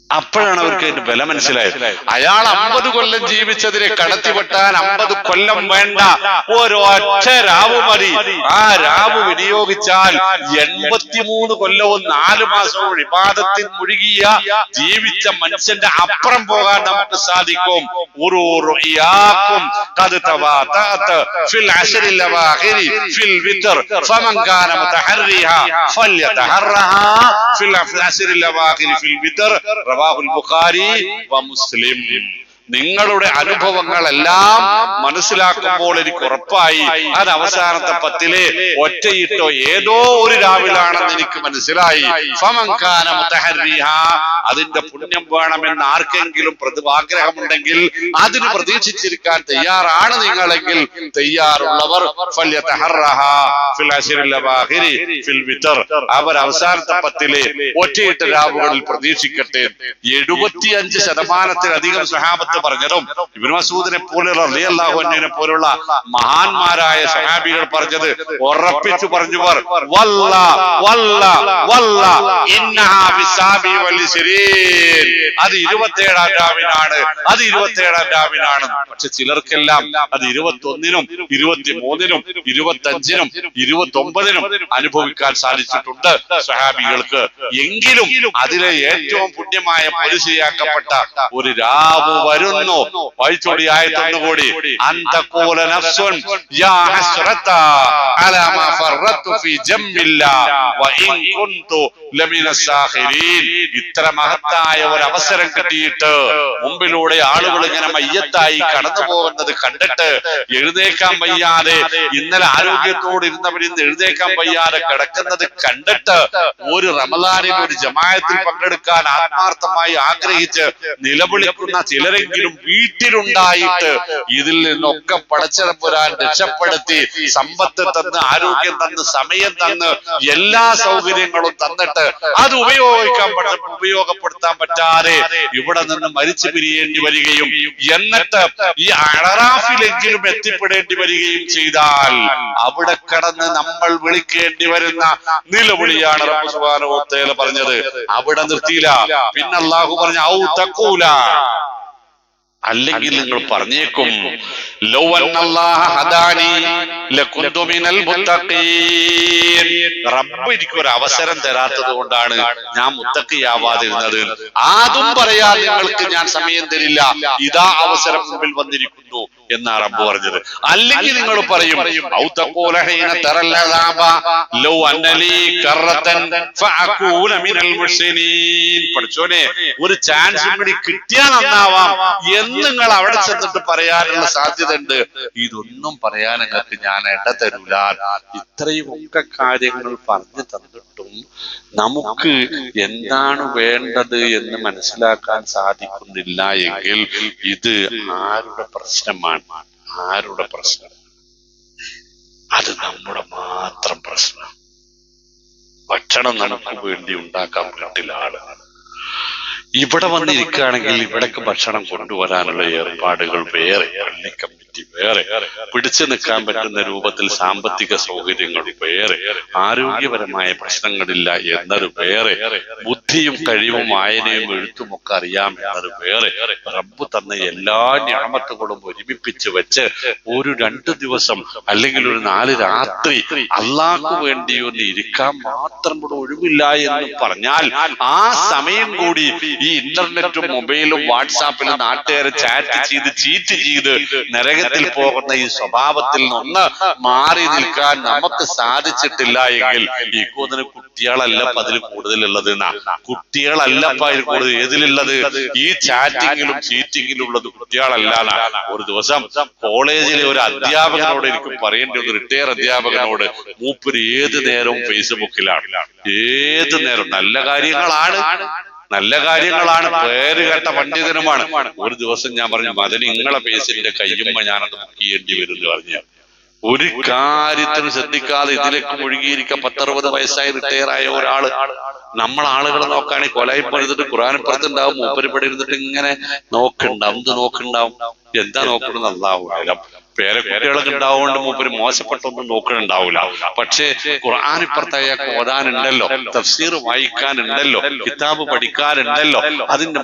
അപ്പോഴാണ് അവർക്ക് അതിന്റെ ബലം മനസ്സിലായത്. അയാൾ 50 കൊല്ലം ജീവിച്ചതിനെ കടത്തിവെട്ടാൻ 50 കൊല്ലം വേണ്ട, ഒരൊറ്റ രാവ് മതി. ആ രാവ് വിനിയോഗിച്ചാൽ 83 കൊല്ലവും 4 മാസവും ഇബാദത്തിൽ മുഴുകിയ ജീവിച്ച മനുഷ്യന്റെ അപ്പുറം പോകാൻ നമുക്ക് സാധിക്കും. ഫിൽ അശ്റിൽ അവാഖിരി ഫിൽ വിത്ർ ഫമൻ കാന മുതഹർരിഹാ ഫൽയതഹറഹാ ഫിൽ അശ്റിൽ അവാഖിരി ഫിൽ വിത്ർ. റവാഹുൽ ബുഖാരി വ മുസ്ലിം. നിങ്ങളുടെ അനുഭവങ്ങളെല്ലാം മനസ്സിലാക്കുമ്പോൾ എനിക്ക് ഉറപ്പായി അത് അവസാനത്തെ 10-ലെ ഒറ്റയിട്ടോ ഏതോ ഒരു രാവിലാണെന്ന് എനിക്ക് മനസ്സിലായി. ഫമൻകാന മുതഹർരിഹാ, അതിന്റെ പുണ്യം വേണമെന്ന് ആർക്കെങ്കിലും ആഗ്രഹമുണ്ടെങ്കിൽ, അതിന് പ്രതീക്ഷിച്ചിരിക്കാൻ തയ്യാറാണ് നിങ്ങളെങ്കിൽ, തയ്യാറുള്ളവർ ഫല്യതഹറഹാ ഫിൽ അശ്റിൽ അവാഖിരി ഫിൽ വിതർ, അവർ അവസാനത്തെ 10-ലെ ഒറ്റയിട്ട രാവുകളിൽ പ്രതീക്ഷിക്കട്ടെ. 75% സ്വഹാബത്ത് പറഞ്ഞതും ഇബ്നു മസ്ഊദിനെ പോലുള്ള റളിയല്ലാഹു അൻഹുവിനെ പോലുള്ള മഹാന്മാരായ സഹാബികൾ പറഞ്ഞത് ഉറപ്പിച്ചു പറഞ്ഞവർ വല്ല വല്ല വല്ല ഇന്നഹാ ബിസാബി വലിസ്രീൻ, അത് 27-ാം രാവിനാണ്, അത് 27-ാം രാവിനാണ്. പക്ഷെ ചിലർക്കെല്ലാം അത് 21-നും 23-നും 25-നും 29-നും അനുഭവിക്കാൻ സാധിച്ചിട്ടുണ്ട് സഹാബികൾക്ക്. എങ്കിലും അതിലെ ഏറ്റവും പുണ്യമായ പൊലിശയാക്കപ്പെട്ട ഒരു രാവ് വരുന്നു. വായിച്ചോടി ആയത്തൊന്നുകൂടി, അന്തഖൂല നഫ്സുൻ യാ ഹസ്റത അലാ മാ ഫറത്തു ഫീ ജംബില്ലാഹ് വ ഇൻ കുൻതു ലമിന സാഖിരീൻ. ഇത്ര മഹത്തായ ഒരു അവസരം കിട്ടിയിട്ട് മുമ്പിലൂടെ ആളുകൾ ഇങ്ങനെ മയ്യത്തായി കടന്നു പോകുന്നത് കണ്ടിട്ട് എഴുന്നേക്കാൻ വയ്യാതെ, ഇന്നലെ ആരോഗ്യത്തോട് ഇരുന്നവരിന്ന് എഴുന്നേക്കാൻ വയ്യാതെ കിടക്കുന്നത് കണ്ടിട്ട് ഒരു റമദാനിൽ ഒരു ജമാഅത്തിൽ പങ്കെടുക്കാൻ ആത്മാർത്ഥമായി ആഗ്രഹിച്ച് നിലവിളിക്കുന്ന ചിലരെങ്കിലും വീട്ടിലുണ്ടായിട്ട് ഇതിൽ നിന്നൊക്കെ പടച്ചതമ്പുരാൻ രക്ഷപ്പെടുത്തി സമ്പത്ത് തന്ന്, ആരോഗ്യം തന്ന്, സമയം തന്ന്, എല്ലാ സൗകര്യങ്ങളും തന്നിട്ട് അത് ഉപയോഗപ്പെടുത്താൻ പറ്റാതെ ഇവിടെ നിന്ന് മരിച്ചു പിരിയേണ്ടി വരികയും എന്നിട്ട് ഈ അറാഫിലെങ്കിലും എത്തിപ്പെടേണ്ടി വരികയും ചെയ്താൽ അവിടെ കടന്ന് നമ്മൾ വിളിക്കേണ്ടി വരുന്ന നിലവിളിയാണ് റബ്ബ് സുബ്ഹാനഹു വ തആല പറഞ്ഞത്. അവിടെ നിർത്തിയില്ല, പിന്നെ അല്ലാഹു പറഞ്ഞു ഔ തഖൂല, അല്ലെങ്കിൽ നിങ്ങൾ പറഞ്ഞേക്കും ലൗ അന്നല്ലാഹ ഹദാനി ലകുന്തു മിനൽ മുത്തഖീൻ, റബ്ബ് എനിക്ക് ഒരു അവസരം തരാത്തത് കൊണ്ടാണ് ഞാൻ മുത്തഖിയാവാതിരുന്നത്. അതും പറയാൻ നിങ്ങൾക്ക് ഞാൻ സമയം തരില്ല, ഇതാ അവസരം മുമ്പിൽ വന്നിരിക്കുന്നു എന്നാ റബ്ബ് പറഞ്ഞത്. അല്ലെങ്കിൽ നിങ്ങൾ പറയും ഔ തഖൂല ഹീന തറൽ അദാബ ലൗ അന്നലി കറതൻ ഫഅകൂന മിനൽ മുഹ്സിനീൻ, പഠിച്ചോനെ ഒരു ചാൻസ് കൂടി കിട്ടിയാൽ നന്നാവാം നിങ്ങൾ അവിടെ ചെന്നിട്ട് പറയാനുള്ള സാധ്യത ഉണ്ട്. ഇതൊന്നും പറയാൻ നിങ്ങൾക്ക് ഞാൻ ഇട തരൂല. ഇത്രയും ഒക്കെ കാര്യങ്ങൾ പറഞ്ഞു തന്നിട്ടും നമുക്ക് എന്താണ് വേണ്ടത് എന്ന് മനസ്സിലാക്കാൻ സാധിക്കുന്നില്ല എങ്കിൽ ഇത് ആരുടെ പ്രശ്നമാണ്? ആരുടെ പ്രശ്നം? അത് നമ്മുടെ മാത്രം പ്രശ്നം. ഭക്ഷണം നമുക്ക് വേണ്ടി ഉണ്ടാക്കാൻ പറ്റില്ല ആളാണ്. ഇവിടെ വന്നിരിക്കുകയാണെങ്കിൽ ഇവിടേക്ക് ഭക്ഷണം കൊണ്ടുവരാനുള്ള ഏർപ്പാടുകൾ വേറെ, പള്ളി കമ്മിറ്റി വേറെ, പിടിച്ചു നിൽക്കാൻ പറ്റുന്ന രൂപത്തിൽ സാമ്പത്തിക സൗകര്യങ്ങൾ വേറെ, ആരോഗ്യപരമായ പ്രശ്നങ്ങളില്ല എന്നത് വേറെ, ബുദ്ധിയും കഴിവും വായനയും എഴുത്തും ഒക്കെ അറിയാം എന്നത് വേറെ. റബ്ബ് തന്ന എല്ലാ നിഅമത്തുകളും ഒരുമിപ്പിച്ച് വെച്ച് ഒരു 2 ദിവസം അല്ലെങ്കിൽ ഒരു 4 രാത്രി അള്ളാഹ്ക്ക് വേണ്ടി ഒന്ന് ഇരിക്കാൻ മാത്രം കൂടെ ഒഴിവില്ല എന്ന് പറഞ്ഞാൽ ആ സമയം കൂടി ഈ ഇന്റർനെറ്റും മൊബൈലും വാട്സാപ്പിലും നാട്ടുകാരെ ചീറ്റ് ചെയ്ത് നരകത്തിൽ പോകുന്ന ഈ സ്വഭാവത്തിൽ നിന്ന് മാറി നിൽക്കാൻ നമുക്ക് സാധിച്ചിട്ടില്ല എങ്കിൽ ഈ കൂതിന് കുട്ടികളല്ല അതിൽ കൂടുതലുള്ളത്. കുട്ടികളല്ല അതിൽ കൂടുതൽ ഏതിലുള്ളത്? ഈ ചാറ്റിങ്ങിലും ചീറ്റിങ്ങിലും ഉള്ളത് കുട്ടികളല്ല. ഒരു ദിവസം കോളേജിലെ ഒരു അധ്യാപകനോട് എനിക്ക് പറയേണ്ടി വന്നു, റിട്ടയർ അധ്യാപകനോട്. മൂപ്പര് ഏത് നേരവും ഫേസ്ബുക്കിലാണ്, ഏത് നേരം നല്ല കാര്യങ്ങളാണ്, പേര് കേട്ട പണ്ഡിതനുമാണ്. ഒരു ദിവസം ഞാൻ പറഞ്ഞു, മദനി നിങ്ങളെ പേസിന്റെ കയ്യുമ്പോ ഞാനത് ബുക്ക് ചെയ്യേണ്ടി വരും എന്ന് പറഞ്ഞു. ഒരു കാര്യത്തിനും ശ്രദ്ധിക്കാതെ ഇതിലേക്ക് മുഴുകിയിരിക്കുക. 10-60 വയസ്സായി റിട്ടയർ ആയ ഒരാള്. ആളുകളെ നോക്കുകയാണെങ്കിൽ കൊലയിപ്പഴുതിട്ട് ഖുർആനിപ്പുറത്തുണ്ടാവും, മൂപ്പരിപ്പടി ഇരുന്നിട്ട് ഇങ്ങനെ നോക്കുന്നുണ്ടാവും. എന്താ നോക്കുന്നത് അല്ലാഹു. പേരക്കുട്ടികളൊക്കെ ഉണ്ടാവുകൊണ്ട് മൂപ്പര് മോശപ്പെട്ടൊന്നും നോക്കണുണ്ടാവില്ല. പക്ഷേ ഖുർആനിപ്പുറത്തായ ഓതാനുണ്ടല്ലോ, തഫ്സീർ വായിക്കാനുണ്ടല്ലോ, കിതാബ് പഠിക്കാനുണ്ടല്ലോ, അതിന്റെ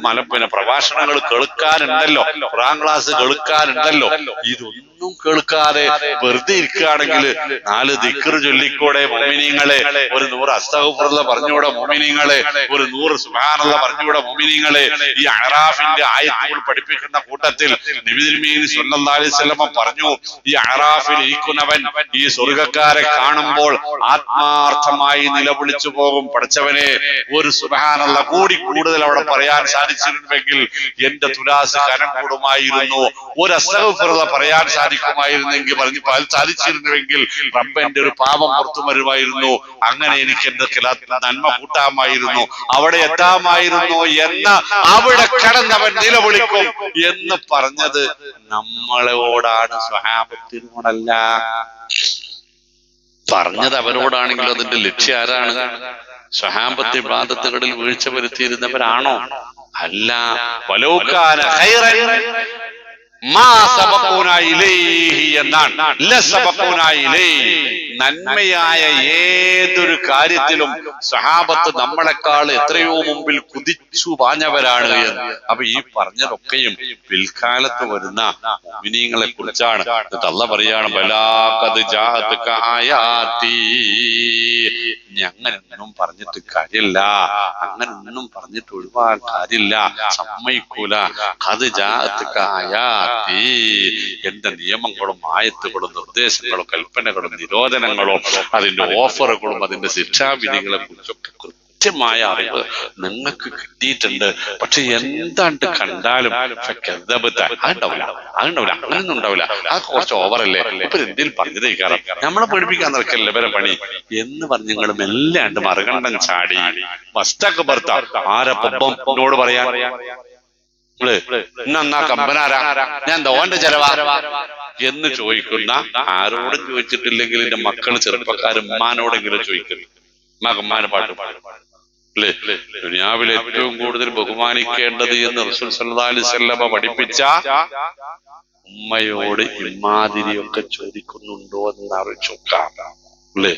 പ്രഭാഷണങ്ങൾ കേൾക്കാനുണ്ടല്ലോ, ഖുർആൻ ക്ലാസ് കേൾക്കാനുണ്ടല്ലോ. ഇതൊന്നും ഒന്നും കേൾക്കാതെ വെറുതെ ഇരിക്കുകയാണെങ്കിൽ 4 ദിക്ർ ചൊല്ലിക്കൂടെ മോമിനീങ്ങളെ, ഒരു 100 അസ്തഗ്ഫിറുല്ലാഹ് പറഞ്ഞുകൂടെ മോമിനീങ്ങളെ, ഒരു 100 സുബ്ഹാനല്ലാഹ് പറഞ്ഞുകൂടെ മോമിനീങ്ങളെ. ഈ അഅറാഫിന്റെ ആയത്തുകൾ പഠിപ്പിക്കുന്ന കൂട്ടത്തിൽ നബി തിരുമേനി സ്വല്ലല്ലാഹു അലൈഹി വസല്ലം പറഞ്ഞു, ഈ അഅറാഫിൽ ഇരിക്കുന്നവൻ ഈ സ്വർഗ്ഗക്കാരെ കാണുമ്പോൾ ആത്മാർത്ഥമായി നിലവിളിച്ചു പോകും, പഠിച്ചവനെ ഒരു സുബ്ഹാനല്ലാഹ് കൂടി കൂടുതൽ അവിടെ പറയാൻ സാധിച്ചിരുന്നുവെങ്കിൽ എന്റെ തുലാസ് കനം കൂടുമായിരുന്നു, ഒരു അസ്തഗ്ഫിറുല്ലാഹ് പറയാൻ സാധിക്കുമായിരുന്നെങ്കിൽ സാധിച്ചിരുന്നുവെങ്കിൽ റബ്ബന്റെ ഒരു പാപം പുറത്തു വരുമായിരുന്നു, അങ്ങനെ എനിക്ക് എന്റെ നന്മ കൂട്ടാമായിരുന്നു, അവിടെ എത്താമായിരുന്നു എന്ന അവിടെ കടന്നവൻ നിലവിളിക്കും എന്ന് പറഞ്ഞത് നമ്മളോടാണ്, സ്വഹാബത്തിനോടല്ല. പറഞ്ഞത് അവരോടാണെങ്കിൽ അതിന്റെ ലക്ഷ്യം ആരാണ്? സ്വഹാബത്തെ ഇബാദത്തുകളിൽ വീഴ്ച വരുത്തിയിരുന്നവരാണോ? അല്ല. വലൗകാന ഖൈറൻ മാ സബഖൂനാ ഇലൈഹി എന്നാണ്. ലസബഖൂനാ ഇലൈഹി. നന്മയായ ഏതൊരു കാര്യത്തിലും സഹാബത്ത് നമ്മളെക്കാൾ എത്രയോ മുമ്പിൽ കുതിച്ചു പാഞ്ഞവരാണ് എന്ന്. അപ്പൊ ഈ പറഞ്ഞതൊക്കെയും പിൽക്കാലത്ത് വരുന്ന മുഅ്മിനീങ്ങളെ കുറിച്ചാണ്. അല്ലാഹ് പറയാണ്, ബലാഖദ് ജാഅത്ക ആയാതി. അങ്ങനൊന്നും പറഞ്ഞിട്ട് കാര്യമില്ല, അങ്ങനൊന്നും പറഞ്ഞിട്ട് ഒഴിവാക്കാൻ കാര്യമില്ല, സമ്മതിക്കൂല. ഖദ് ജാഅത്ക ആയാതി. എന്റെ നിയമങ്ങളും ആയത്തുകളും നിർദ്ദേശങ്ങളും കൽപ്പനകളും നിരോധനങ്ങളും അതിന്റെ ഓഫറുകളും അതിന്റെ ശിക്ഷാവിധികളെ കുറിച്ചൊക്കെ കൃത്യമായ അറിവ് നിങ്ങൾക്ക് കിട്ടിയിട്ടുണ്ട്. പക്ഷെ എന്താണ്ട് കണ്ടാലും അതുണ്ടാവില്ല, അങ്ങനൊന്നും ഉണ്ടാവില്ല, അത് കുറച്ച് ഓവറല്ലേ, ഇപ്പൊ എന്തെങ്കിലും പറഞ്ഞത് കാരണം നമ്മളെ പഠിപ്പിക്കാൻ നടക്കല്ലേ ഇവരെ പണി എന്ന് പറഞ്ഞ് നിങ്ങൾ മെല്ലാണ്ട് മറുകണ്ഠം ചാടി മസ്തക്ക് ഭർത്ത ആരപ്പം എന്നോട് പറയാൻ ഇന്നാ കമ്പനാരാ, ഞാൻ ഓന്റെ ചെലവാ എന്ന് ചോദിക്കുന്ന, ആരോടും ചോദിച്ചിട്ടില്ലെങ്കിൽ എന്റെ മക്കള് ചെറുപ്പക്കാരും ഉമ്മാനോടെങ്കിലും ചോദിക്കുന്നു. ഉമ്മാനെ പാട്ട് പാടും അല്ലേ? ദുനിയാവിൽ ഏറ്റവും കൂടുതൽ ബഹുമാനിക്കേണ്ടത് എന്ന് റസൂൽ സല്ലല്ലാഹു അലൈഹി വസല്ലം പഠിപ്പിച്ച ഉമ്മയോട് ഇമാതിരിയൊക്കെ ചോദിക്കുന്നുണ്ടോ എന്ന് ആലോചിച്ചോക്കാം അല്ലേ?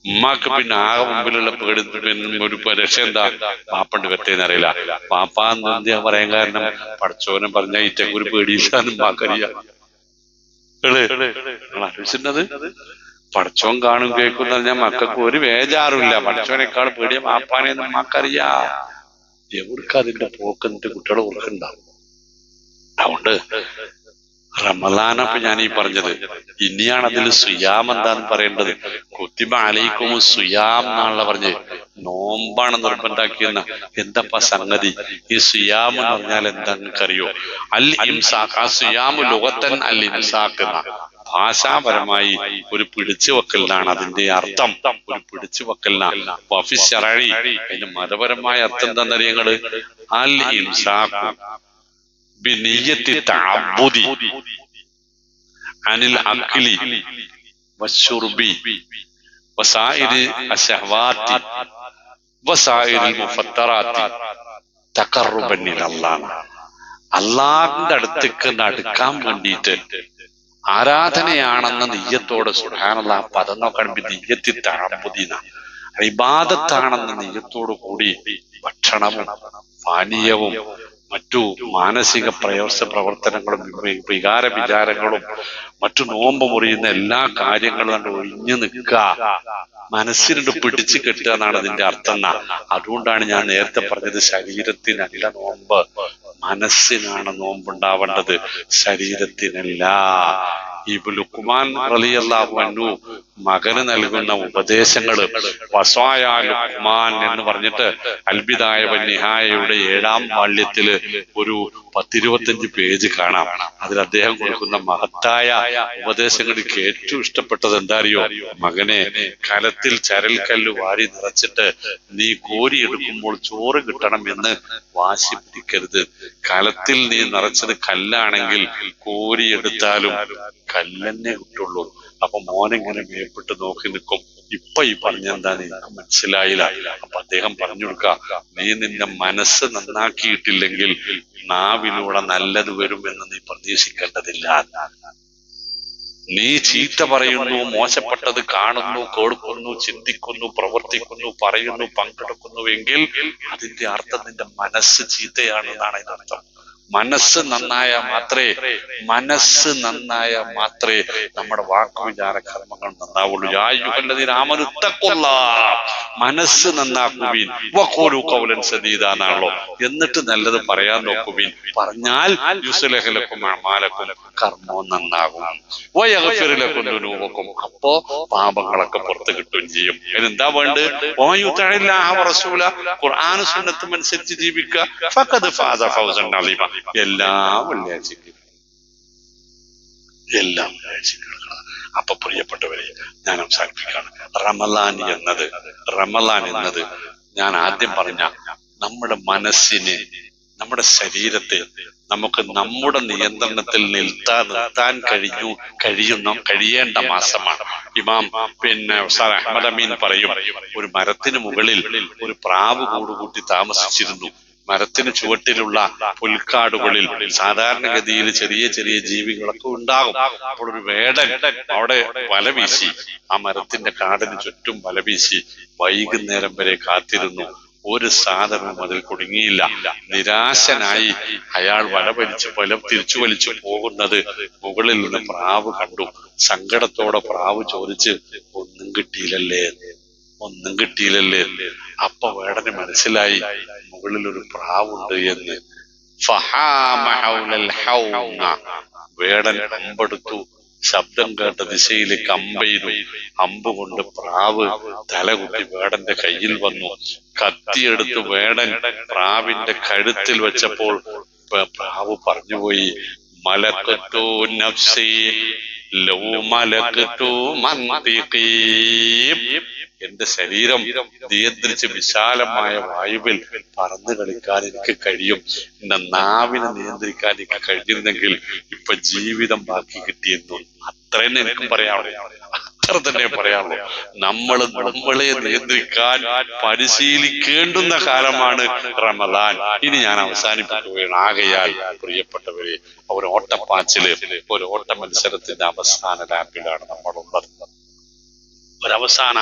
ഉമ്മാക്ക് പിന്നെ ആകെ മുമ്പിലുള്ള പേടി ഒരു രക്ഷ എന്താ? പാപ്പണ്ട് വെറ്റേന്നറിയില്ല. പാപ്പാന്ന് എന്തിയാ പറയാൻ കാരണം? പഠിച്ചോനെ പറഞ്ഞ ഇറ്റക്ക് ഒരു പേടിയില്ലാന്ന് ഉമ്മാക്കറിയാം. നിങ്ങൾ ആലോചിച്ചിട്ടത് പഠിച്ചോൻ കാണും കേൾക്കുന്ന പറഞ്ഞാൽ മക്കൾക്ക് ഒരു വേജാറുമില്ല. പഠിച്ചോനേക്കാൾ പേടിയ പാപ്പാനെന്ന് ഉമ്മാക്കറിയാ. എവർക്ക് അതിന്റെ പോക്ക് എന്നിട്ട് കുട്ടികളെ ഓർക്കുണ്ടാവും. അതുകൊണ്ട് റമളാനപ്പൊ ഞാൻ ഈ പറഞ്ഞത്, ഇനിയാണ് അതിൽ സുയാം എന്താന്ന് പറയേണ്ടത്. കുത്തിബ അലൈക്കും സുയാം എന്നാണല്ലോ പറഞ്ഞത്. നോമ്പാണ് നിർബന്ധാക്കിയെന്ന. എന്തപ്പാ സംഗതി? ഈ സുയാം എന്ന് പറഞ്ഞാൽ എന്താ നിങ്ങൾക്കറിയോ? അൽ ഇംസാഖ്. ആ സുയാമു ലുഗത്തൻ അൽ ഇംസാഖ് എന്ന ഭാഷാപരമായി ഒരു പിടിച്ചു വെക്കലിനാണ് അതിന്റെ അർത്ഥം. ഒരു പിടിച്ചു വെക്കലിനാണ്. വഫി ശറഈ അതിന്റെ മതപരമായ അർത്ഥം എന്താണെന്നറിയങ്ങള്? അൽ ഇംസാഖ് ബിനിയ്യത്തി തഅബ്ബുദി അനിൽ അക്ലി വശുർബി വസായിരി അശ്ഹവാത്തി വസായിരി മുഫത്തറാത്തി തഖർറുബൻ ഇലല്ലാഹ്. അല്ലാഹുവിന്റെ അടുത്തേക്ക് അടുക്കാൻ വേണ്ടിയിട്ട് ആരാധനയാണെന്ന നിയ്യത്തോടെ സുബ്ഹാനല്ലാഹ് പദം നോക്കണം. നിയ്യത്തി തഅബ്ബുദിന ഇബാദത്താണെന്ന നിയ്യത്തോടു കൂടി ഭക്ഷണവും പാനീയവും മറ്റു മാനസിക പ്രവർത്തനങ്ങളും വികാര വിചാരങ്ങളും മറ്റു നോമ്പ് മുറിയുന്ന എല്ലാ കാര്യങ്ങളും കണ്ട് ഒഴിഞ്ഞു നിൽക്കുക, മനസ്സിനുണ്ട് പിടിച്ചു കെട്ടുക എന്നാണ് അതിന്റെ അർത്ഥം. അതുകൊണ്ടാണ് ഞാൻ നേരത്തെ പറഞ്ഞത്, ശരീരത്തിനല്ല നോമ്പ്, മനസ്സിനാണ് നോമ്പുണ്ടാവേണ്ടത്, ശരീരത്തിനല്ല. ഈ ലുഖ്മാൻ റളിയല്ലാഹു അൻഹു മകന് നൽകുന്ന ഉപദേശങ്ങള് വസ്വായ ലുഖ്മാൻ എന്ന് പറഞ്ഞിട്ട് അൽബിദായ വന്നിഹായയുടെ 7-ാം വാള്യത്തില് ഒരു 10-25 പേജ് കാണാം. അതിൽ അദ്ദേഹം കൊടുക്കുന്ന മഹത്തായ ഉപദേശങ്ങൾക്ക് ഏറ്റവും ഇഷ്ടപ്പെട്ടത് എന്താ അറിയോ? മകനെ, കലത്തിൽ ചരൽക്കല്ല് വാരി നിറച്ചിട്ട് നീ കോരിയെടുക്കുമ്പോൾ ചോറ് കിട്ടണം എന്ന് വാശി പിടിക്കരുത്. കലത്തിൽ നീ നിറച്ചത് കല്ലാണെങ്കിൽ കോരിയെടുത്താലും കല്ലെന്നെ കിട്ടുള്ളൂ. അപ്പൊ മോനെങ്ങനെ മേപ്പെട്ട് നോക്കി നിൽക്കും. ഇപ്പൊ ഈ പറഞ്ഞെന്താന്ന് എനിക്ക് മനസ്സിലായില്ല. അപ്പൊ അദ്ദേഹം പറഞ്ഞു കൊടുക്ക, നീ നിന്റെ മനസ്സ് നന്നാക്കിയിട്ടില്ലെങ്കിൽ നാവിലൂടെ നല്ലത് വരുമെന്ന് നീ പ്രതീക്ഷിക്കേണ്ടതില്ല. നീ ചീത്ത പറയുന്നു, മോശപ്പെട്ടത് കാണുന്നു, കേൾക്കുന്നു, ചിന്തിക്കുന്നു, പ്രവർത്തിക്കുന്നു, പറയുന്നു, പങ്കെടുക്കുന്നുവെങ്കിൽ അതിന്റെ അർത്ഥം നിന്റെ മനസ്സ് ചീത്തയാണെന്നാണ് അതിന്റെ അർത്ഥം. മനസ്സ് നന്നായ മാത്രമേ മാത്രമേ നമ്മുടെ വാക്കുവിചാര കർമ്മങ്ങൾ നന്നാവുള്ളൂ. യാ അയ്യുഹല്ലദീന ആമനൂ ഇത്തഖുല്ലാഹ്, മനസ്സ് നന്നാക്കുവിൻ, വഖൂലു ഖൗലൻ സദീദാ എന്നാണല്ലോ. എന്നിട്ട് നല്ലത് പറയാൻ നോക്കുവിൻ. പറഞ്ഞാൽ യുസ്ലിഹ് ലക്കും അഅമാലക്കും, കർമ്മവും നന്നാകും. വയഗ്ഫിർ ലക്കും ദുനൂബക്കും, അപ്പോ പാപങ്ങളൊക്കെ പുറത്ത് കിട്ടുകയും ചെയ്യും. അതിനെന്താ വേണ്ടത്? വയുതഇല്ലാഹ വറസൂല, ഖുർആനും സുന്നത്തും അനുസരിച്ച് ജീവിക്കുക. ഫഖദ് ഫാസ ഫൗസൻ അളീമ. എല്ലാ വെള്ളിയാഴ്ചയും കേൾക്കണം. അപ്പൊ പ്രിയപ്പെട്ടവരെ, ഞാൻ അവസാനിപ്പിക്കുകയാണ്. റമളാൻ എന്നത് ഞാൻ ആദ്യം പറഞ്ഞ നമ്മുടെ മനസ്സിനെ, നമ്മുടെ ശരീരത്തെ നമുക്ക് നമ്മുടെ നിയന്ത്രണത്തിൽ നിർത്താൻ കഴിയേണ്ട മാസമാണ്. ഇമാം ഉസ്താദ് അഹ്മദ് അമീൻ പറയും, ഒരു മരത്തിന് മുകളിൽ ഒരു പ്രാവ് കൂടുകൂട്ടി താമസിച്ചിരുന്നു. മരത്തിന് ചുവട്ടിലുള്ള പുൽക്കാടുകളിൽ സാധാരണഗതിയിൽ ചെറിയ ചെറിയ ജീവികളൊക്കെ ഉണ്ടാകും. അപ്പോൾ ഒരു വേടൻ അവിടെ വല വീശി, ആ മരത്തിന്റെ കാടിന് ചുറ്റും വല വീശി വൈകുന്നേരം വരെ കാത്തിരുന്നു. ഒരു സാധനവും അതിൽ കുടുങ്ങിയില്ല. നിരാശനായി അയാൾ വല തിരിച്ചു വലിച്ചു പോകുന്നത് മുകളിൽ നിന്ന് പ്രാവ് കണ്ടു. സങ്കടത്തോടെ പ്രാവ് ചോദിച്ച്, ഒന്നും കിട്ടിയില്ലല്ലേ. അപ്പൊ വേടന് മനസ്സിലായി മുകളിൽ ഒരു പ്രാവുണ്ട് എന്ന്. വേടൻ അമ്പെടുത്തു. ശബ്ദം കേട്ട ദിശയിലേക്ക് അമ്പെയ്തു. അമ്പുകൊണ്ട് പ്രാവ് തലകുത്തി വേടന്റെ കയ്യിൽ വന്നു. കത്തിയെടുത്ത് വേടൻ പ്രാവിന്റെ കഴുത്തിൽ വെച്ചപ്പോൾ പ്രാവ് പറഞ്ഞുപോയി, മലക്കത്തു നഫ്സി ലൗ മലക്കത്തു മന്തിഖീ, എന്റെ ശരീരം നിയന്ത്രിച്ച് വിശാലമായ വായുവിൽ പറന്നു കളിക്കാൻ എനിക്ക് കഴിയും. എന്റെ നാവിനെ നിയന്ത്രിക്കാൻ എനിക്ക് കഴിഞ്ഞിരുന്നെങ്കിൽ ഇപ്പൊ ജീവിതം ബാക്കി കിട്ടിയിരുന്നു. അത്രയും എനിക്കും പറയാനുള്ളൂ, അത്ര തന്നെ പറയാനുള്ളൂ. നമ്മളെ നിയന്ത്രിക്കാൻ പരിശീലിക്കേണ്ടുന്ന കാലമാണ് റമദാൻ. ഇനി ഞാൻ അവസാനിപ്പിക്കുകയാണ്. ആകയാൽ പ്രിയപ്പെട്ടവരെ, ഒരു ഓട്ടപ്പാച്ചില്, ഒരു ഓട്ട മത്സരത്തിന്റെ അവസാന ലാപ്പിലാണ് നമ്മളുള്ളത്. ഒരവസാന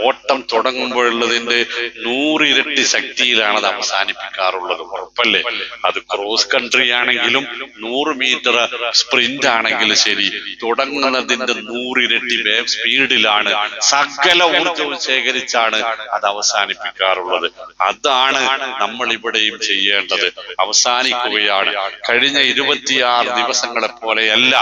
ഓട്ടം തുടങ്ങുമ്പോഴുള്ളതിന്റെ 100 ഇരട്ടി ശക്തിയിലാണ് അത് അവസാനിപ്പിക്കാറുള്ളത്. ഉറപ്പല്ലേ? അത് ക്രോസ് കൺട്രി ആണെങ്കിലും 100 മീറ്റർ സ്പ്രിന്റ് ആണെങ്കിലും ശരി, തുടങ്ങുന്നതിന്റെ 100 ഇരട്ടി വേവ് സ്പീഡിലാണ്, സകല ഊർജവും ശേഖരിച്ചാണ് അത് അവസാനിപ്പിക്കാറുള്ളത്. അതാണ് നമ്മൾ ഇവിടെയും ചെയ്യേണ്ടത്. അവസാനിക്കുകയാണ്. കഴിഞ്ഞ 26 ദിവസങ്ങളെ പോലെയല്ല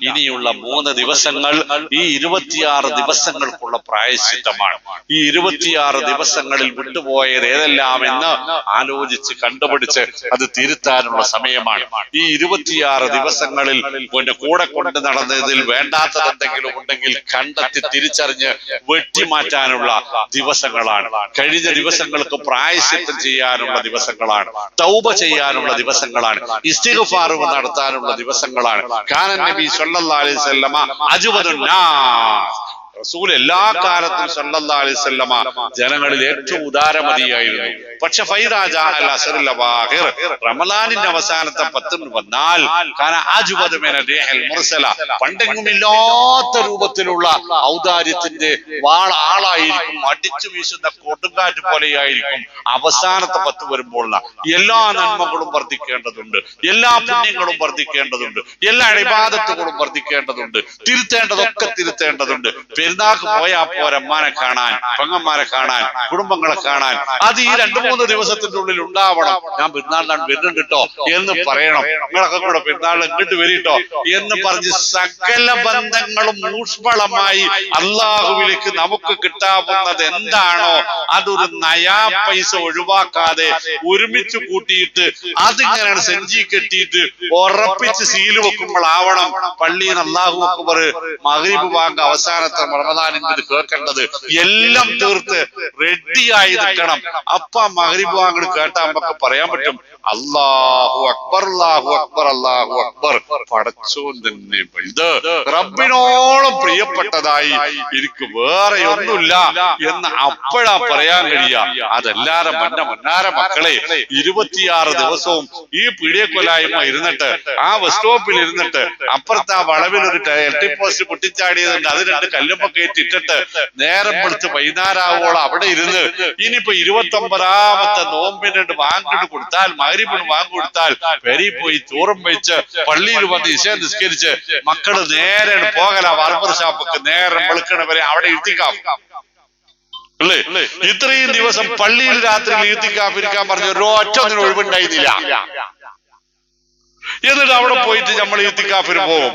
ഇനിയുള്ള 3 ദിവസങ്ങൾ. ഈ 26 ദിവസങ്ങൾക്കുള്ള പ്രായശ്ചിത്തമാണ്. ഈ 26 ദിവസങ്ങളിൽ വിട്ടുപോയത് ഏതെല്ലാം എന്ന് ആലോചിച്ച് കണ്ടുപിടിച്ച് അത് തിരുത്താനുള്ള സമയമാണ്. ഈ 26 ദിവസങ്ങളിൽ കൂടെ കൊണ്ട് നടന്നതിൽ വേണ്ടാത്തത് എന്തെങ്കിലും ഉണ്ടെങ്കിൽ കണ്ടെത്തി തിരിച്ചറിഞ്ഞ് വെട്ടിമാറ്റാനുള്ള ദിവസങ്ങളാണ്. കഴിഞ്ഞ ദിവസങ്ങൾക്ക് പ്രായശ്ചിത്തം ചെയ്യാനുള്ള ദിവസങ്ങളാണ്. തൗബ ചെയ്യാനുള്ള ദിവസങ്ങളാണ്. ഇസ്തിഗ്ഫാർ നടത്താനുള്ള ദിവസങ്ങളാണ്. കാന നബി സല്ലല്ലാഹു അലൈഹി വസല്ലമ അജ്വദുൻ നാസ്, റസൂൽ എല്ലാ കാലത്തും സല്ലല്ലാഹു അലൈഹി വസല്ലമ ജനങ്ങളിൽ ഏറ്റവും ഉദാരമതിയായിരുന്നു. പക്ഷെ റമളാനിന്റെ അവസാനത്തെ 10 വന്നാൽ പണ്ടെങ്ങുമില്ലാത്ത രൂപത്തിലുള്ള ഔദാര്യത്തിന്റെ ആളായിരിക്കും. അടിച്ചു വീശുന്ന കൊടുങ്കാറ്റ് പോലെയായിരിക്കും അവസാനത്തെ 10 വരുമ്പോൾ. എല്ലാ നന്മകളും വർദ്ധിക്കേണ്ടതുണ്ട്, എല്ലാ പുണ്യങ്ങളും വർദ്ധിക്കേണ്ടതുണ്ട്, എല്ലാ ഇബാദത്തുകളും വർദ്ധിക്കേണ്ടതുണ്ട്, തിരുത്തേണ്ടതൊക്കെ തിരുത്തേണ്ടതുണ്ട്. പെരുന്നാൾക്ക് പോയാൽ പോരമ്മാനെ കാണാൻ, പെങ്ങന്മാരെ കാണാൻ, കുടുംബങ്ങളെ കാണാൻ. അത് ഈ 2-3 ദിവസത്തിന്റെ ഉള്ളിൽ ഉണ്ടാവണം. ഞാൻ പെരുന്നാളിനാണ് വരുന്നുണ്ട് കേട്ടോ എന്ന് പറയണം. നിങ്ങളൊക്കെ കൂടെ പെരുന്നാളിൽ ഇങ്ങോട്ട് വരിട്ടോ എന്ന് പറഞ്ഞ് സകല ബന്ധങ്ങളും ഊഷ്മളമായി അള്ളാഹുവിലേക്ക് നമുക്ക് കിട്ടാവുന്നത് എന്താണോ അതൊരു നയാ പൈസ ഒഴിവാക്കാതെ ഒരുമിച്ച് കൂട്ടിയിട്ട് അതിങ്ങനെ സെഞ്ചി കെട്ടിയിട്ട് ഉറപ്പിച്ച് സീല് വെക്കുമ്പോഴാവണം പള്ളിയിൽ അല്ലാഹു അക്ബർ മഗ്രിബ് ബാങ്ക് അവസാനത്തെ റമദാനിന്റെ കേൾക്കേണ്ടത്. എല്ലാം തീർത്ത് റെഡിയായി നിൽക്കണം. അപ്പൊ മഗ്രിബ് ബാങ്ക് കേട്ടാൽ നമുക്ക് പറയാൻ പറ്റും, അല്ലാഹു അക്ബർ, അല്ലാഹു അക്ബർ, അല്ലാഹു അക്ബർ. പടച്ചോൻ തന്നെ വലുത്, റബ്ബിനോളം പ്രിയപ്പെട്ടതായി എനിക്ക് വേറെ ഒന്നുമില്ല എന്ന് അപ്പോഴാ പറയാൻ കഴിയുക? അതല്ലാതെ മുന്നാര മക്കളെ 26 ദിവസവും ഈ പീഡിയക്കൊലായ്മ ഇരുന്നിട്ട് ആ ബസ് സ്റ്റോപ്പിൽ ഇരുന്നിട്ട് അപ്പുറത്ത് ആ വളവിൽ ഒരു എൽടി പോസ്റ്റ് പൊട്ടിച്ചാടിയതുണ്ട്, അത് 2 കല്ലുമ്പ കയറ്റിട്ടിട്ട് നേരം വെളുത്ത് വൈകുന്നേരമാവോളം അവിടെ ഇരുന്ന് ഇനിയിപ്പോ 29ാമത്തെ നോമ്പിനുണ്ട് വാങ്ങിട്ട് കൊടുത്താൽ മഗ്‌രിബിന് വാങ്ങി കൊടുത്താൽ പെരി പോയി ചോറും വെച്ച് പള്ളിയിൽ വന്ന് ഇശ നിസ്കരിച്ച് മക്കള് നേരെ പോകല ബാർബർ ഷാപ്പൊക്കെ നേരം വെളുക്കണ വരെ അവിടെ ഇത്തിക്കാം അല്ലേ? ഇത്രയും ദിവസം പള്ളിയിൽ രാത്രിയിൽ ഇരിക്കാൻ പറഞ്ഞ ഒരൊറ്റ ഒന്നിനും ഒഴിവുണ്ടായിരുന്നില്ല. എന്നിട്ട് അവിടെ പോയിട്ട് നമ്മൾ ഇത്തിക്കാഫിന് പോകും.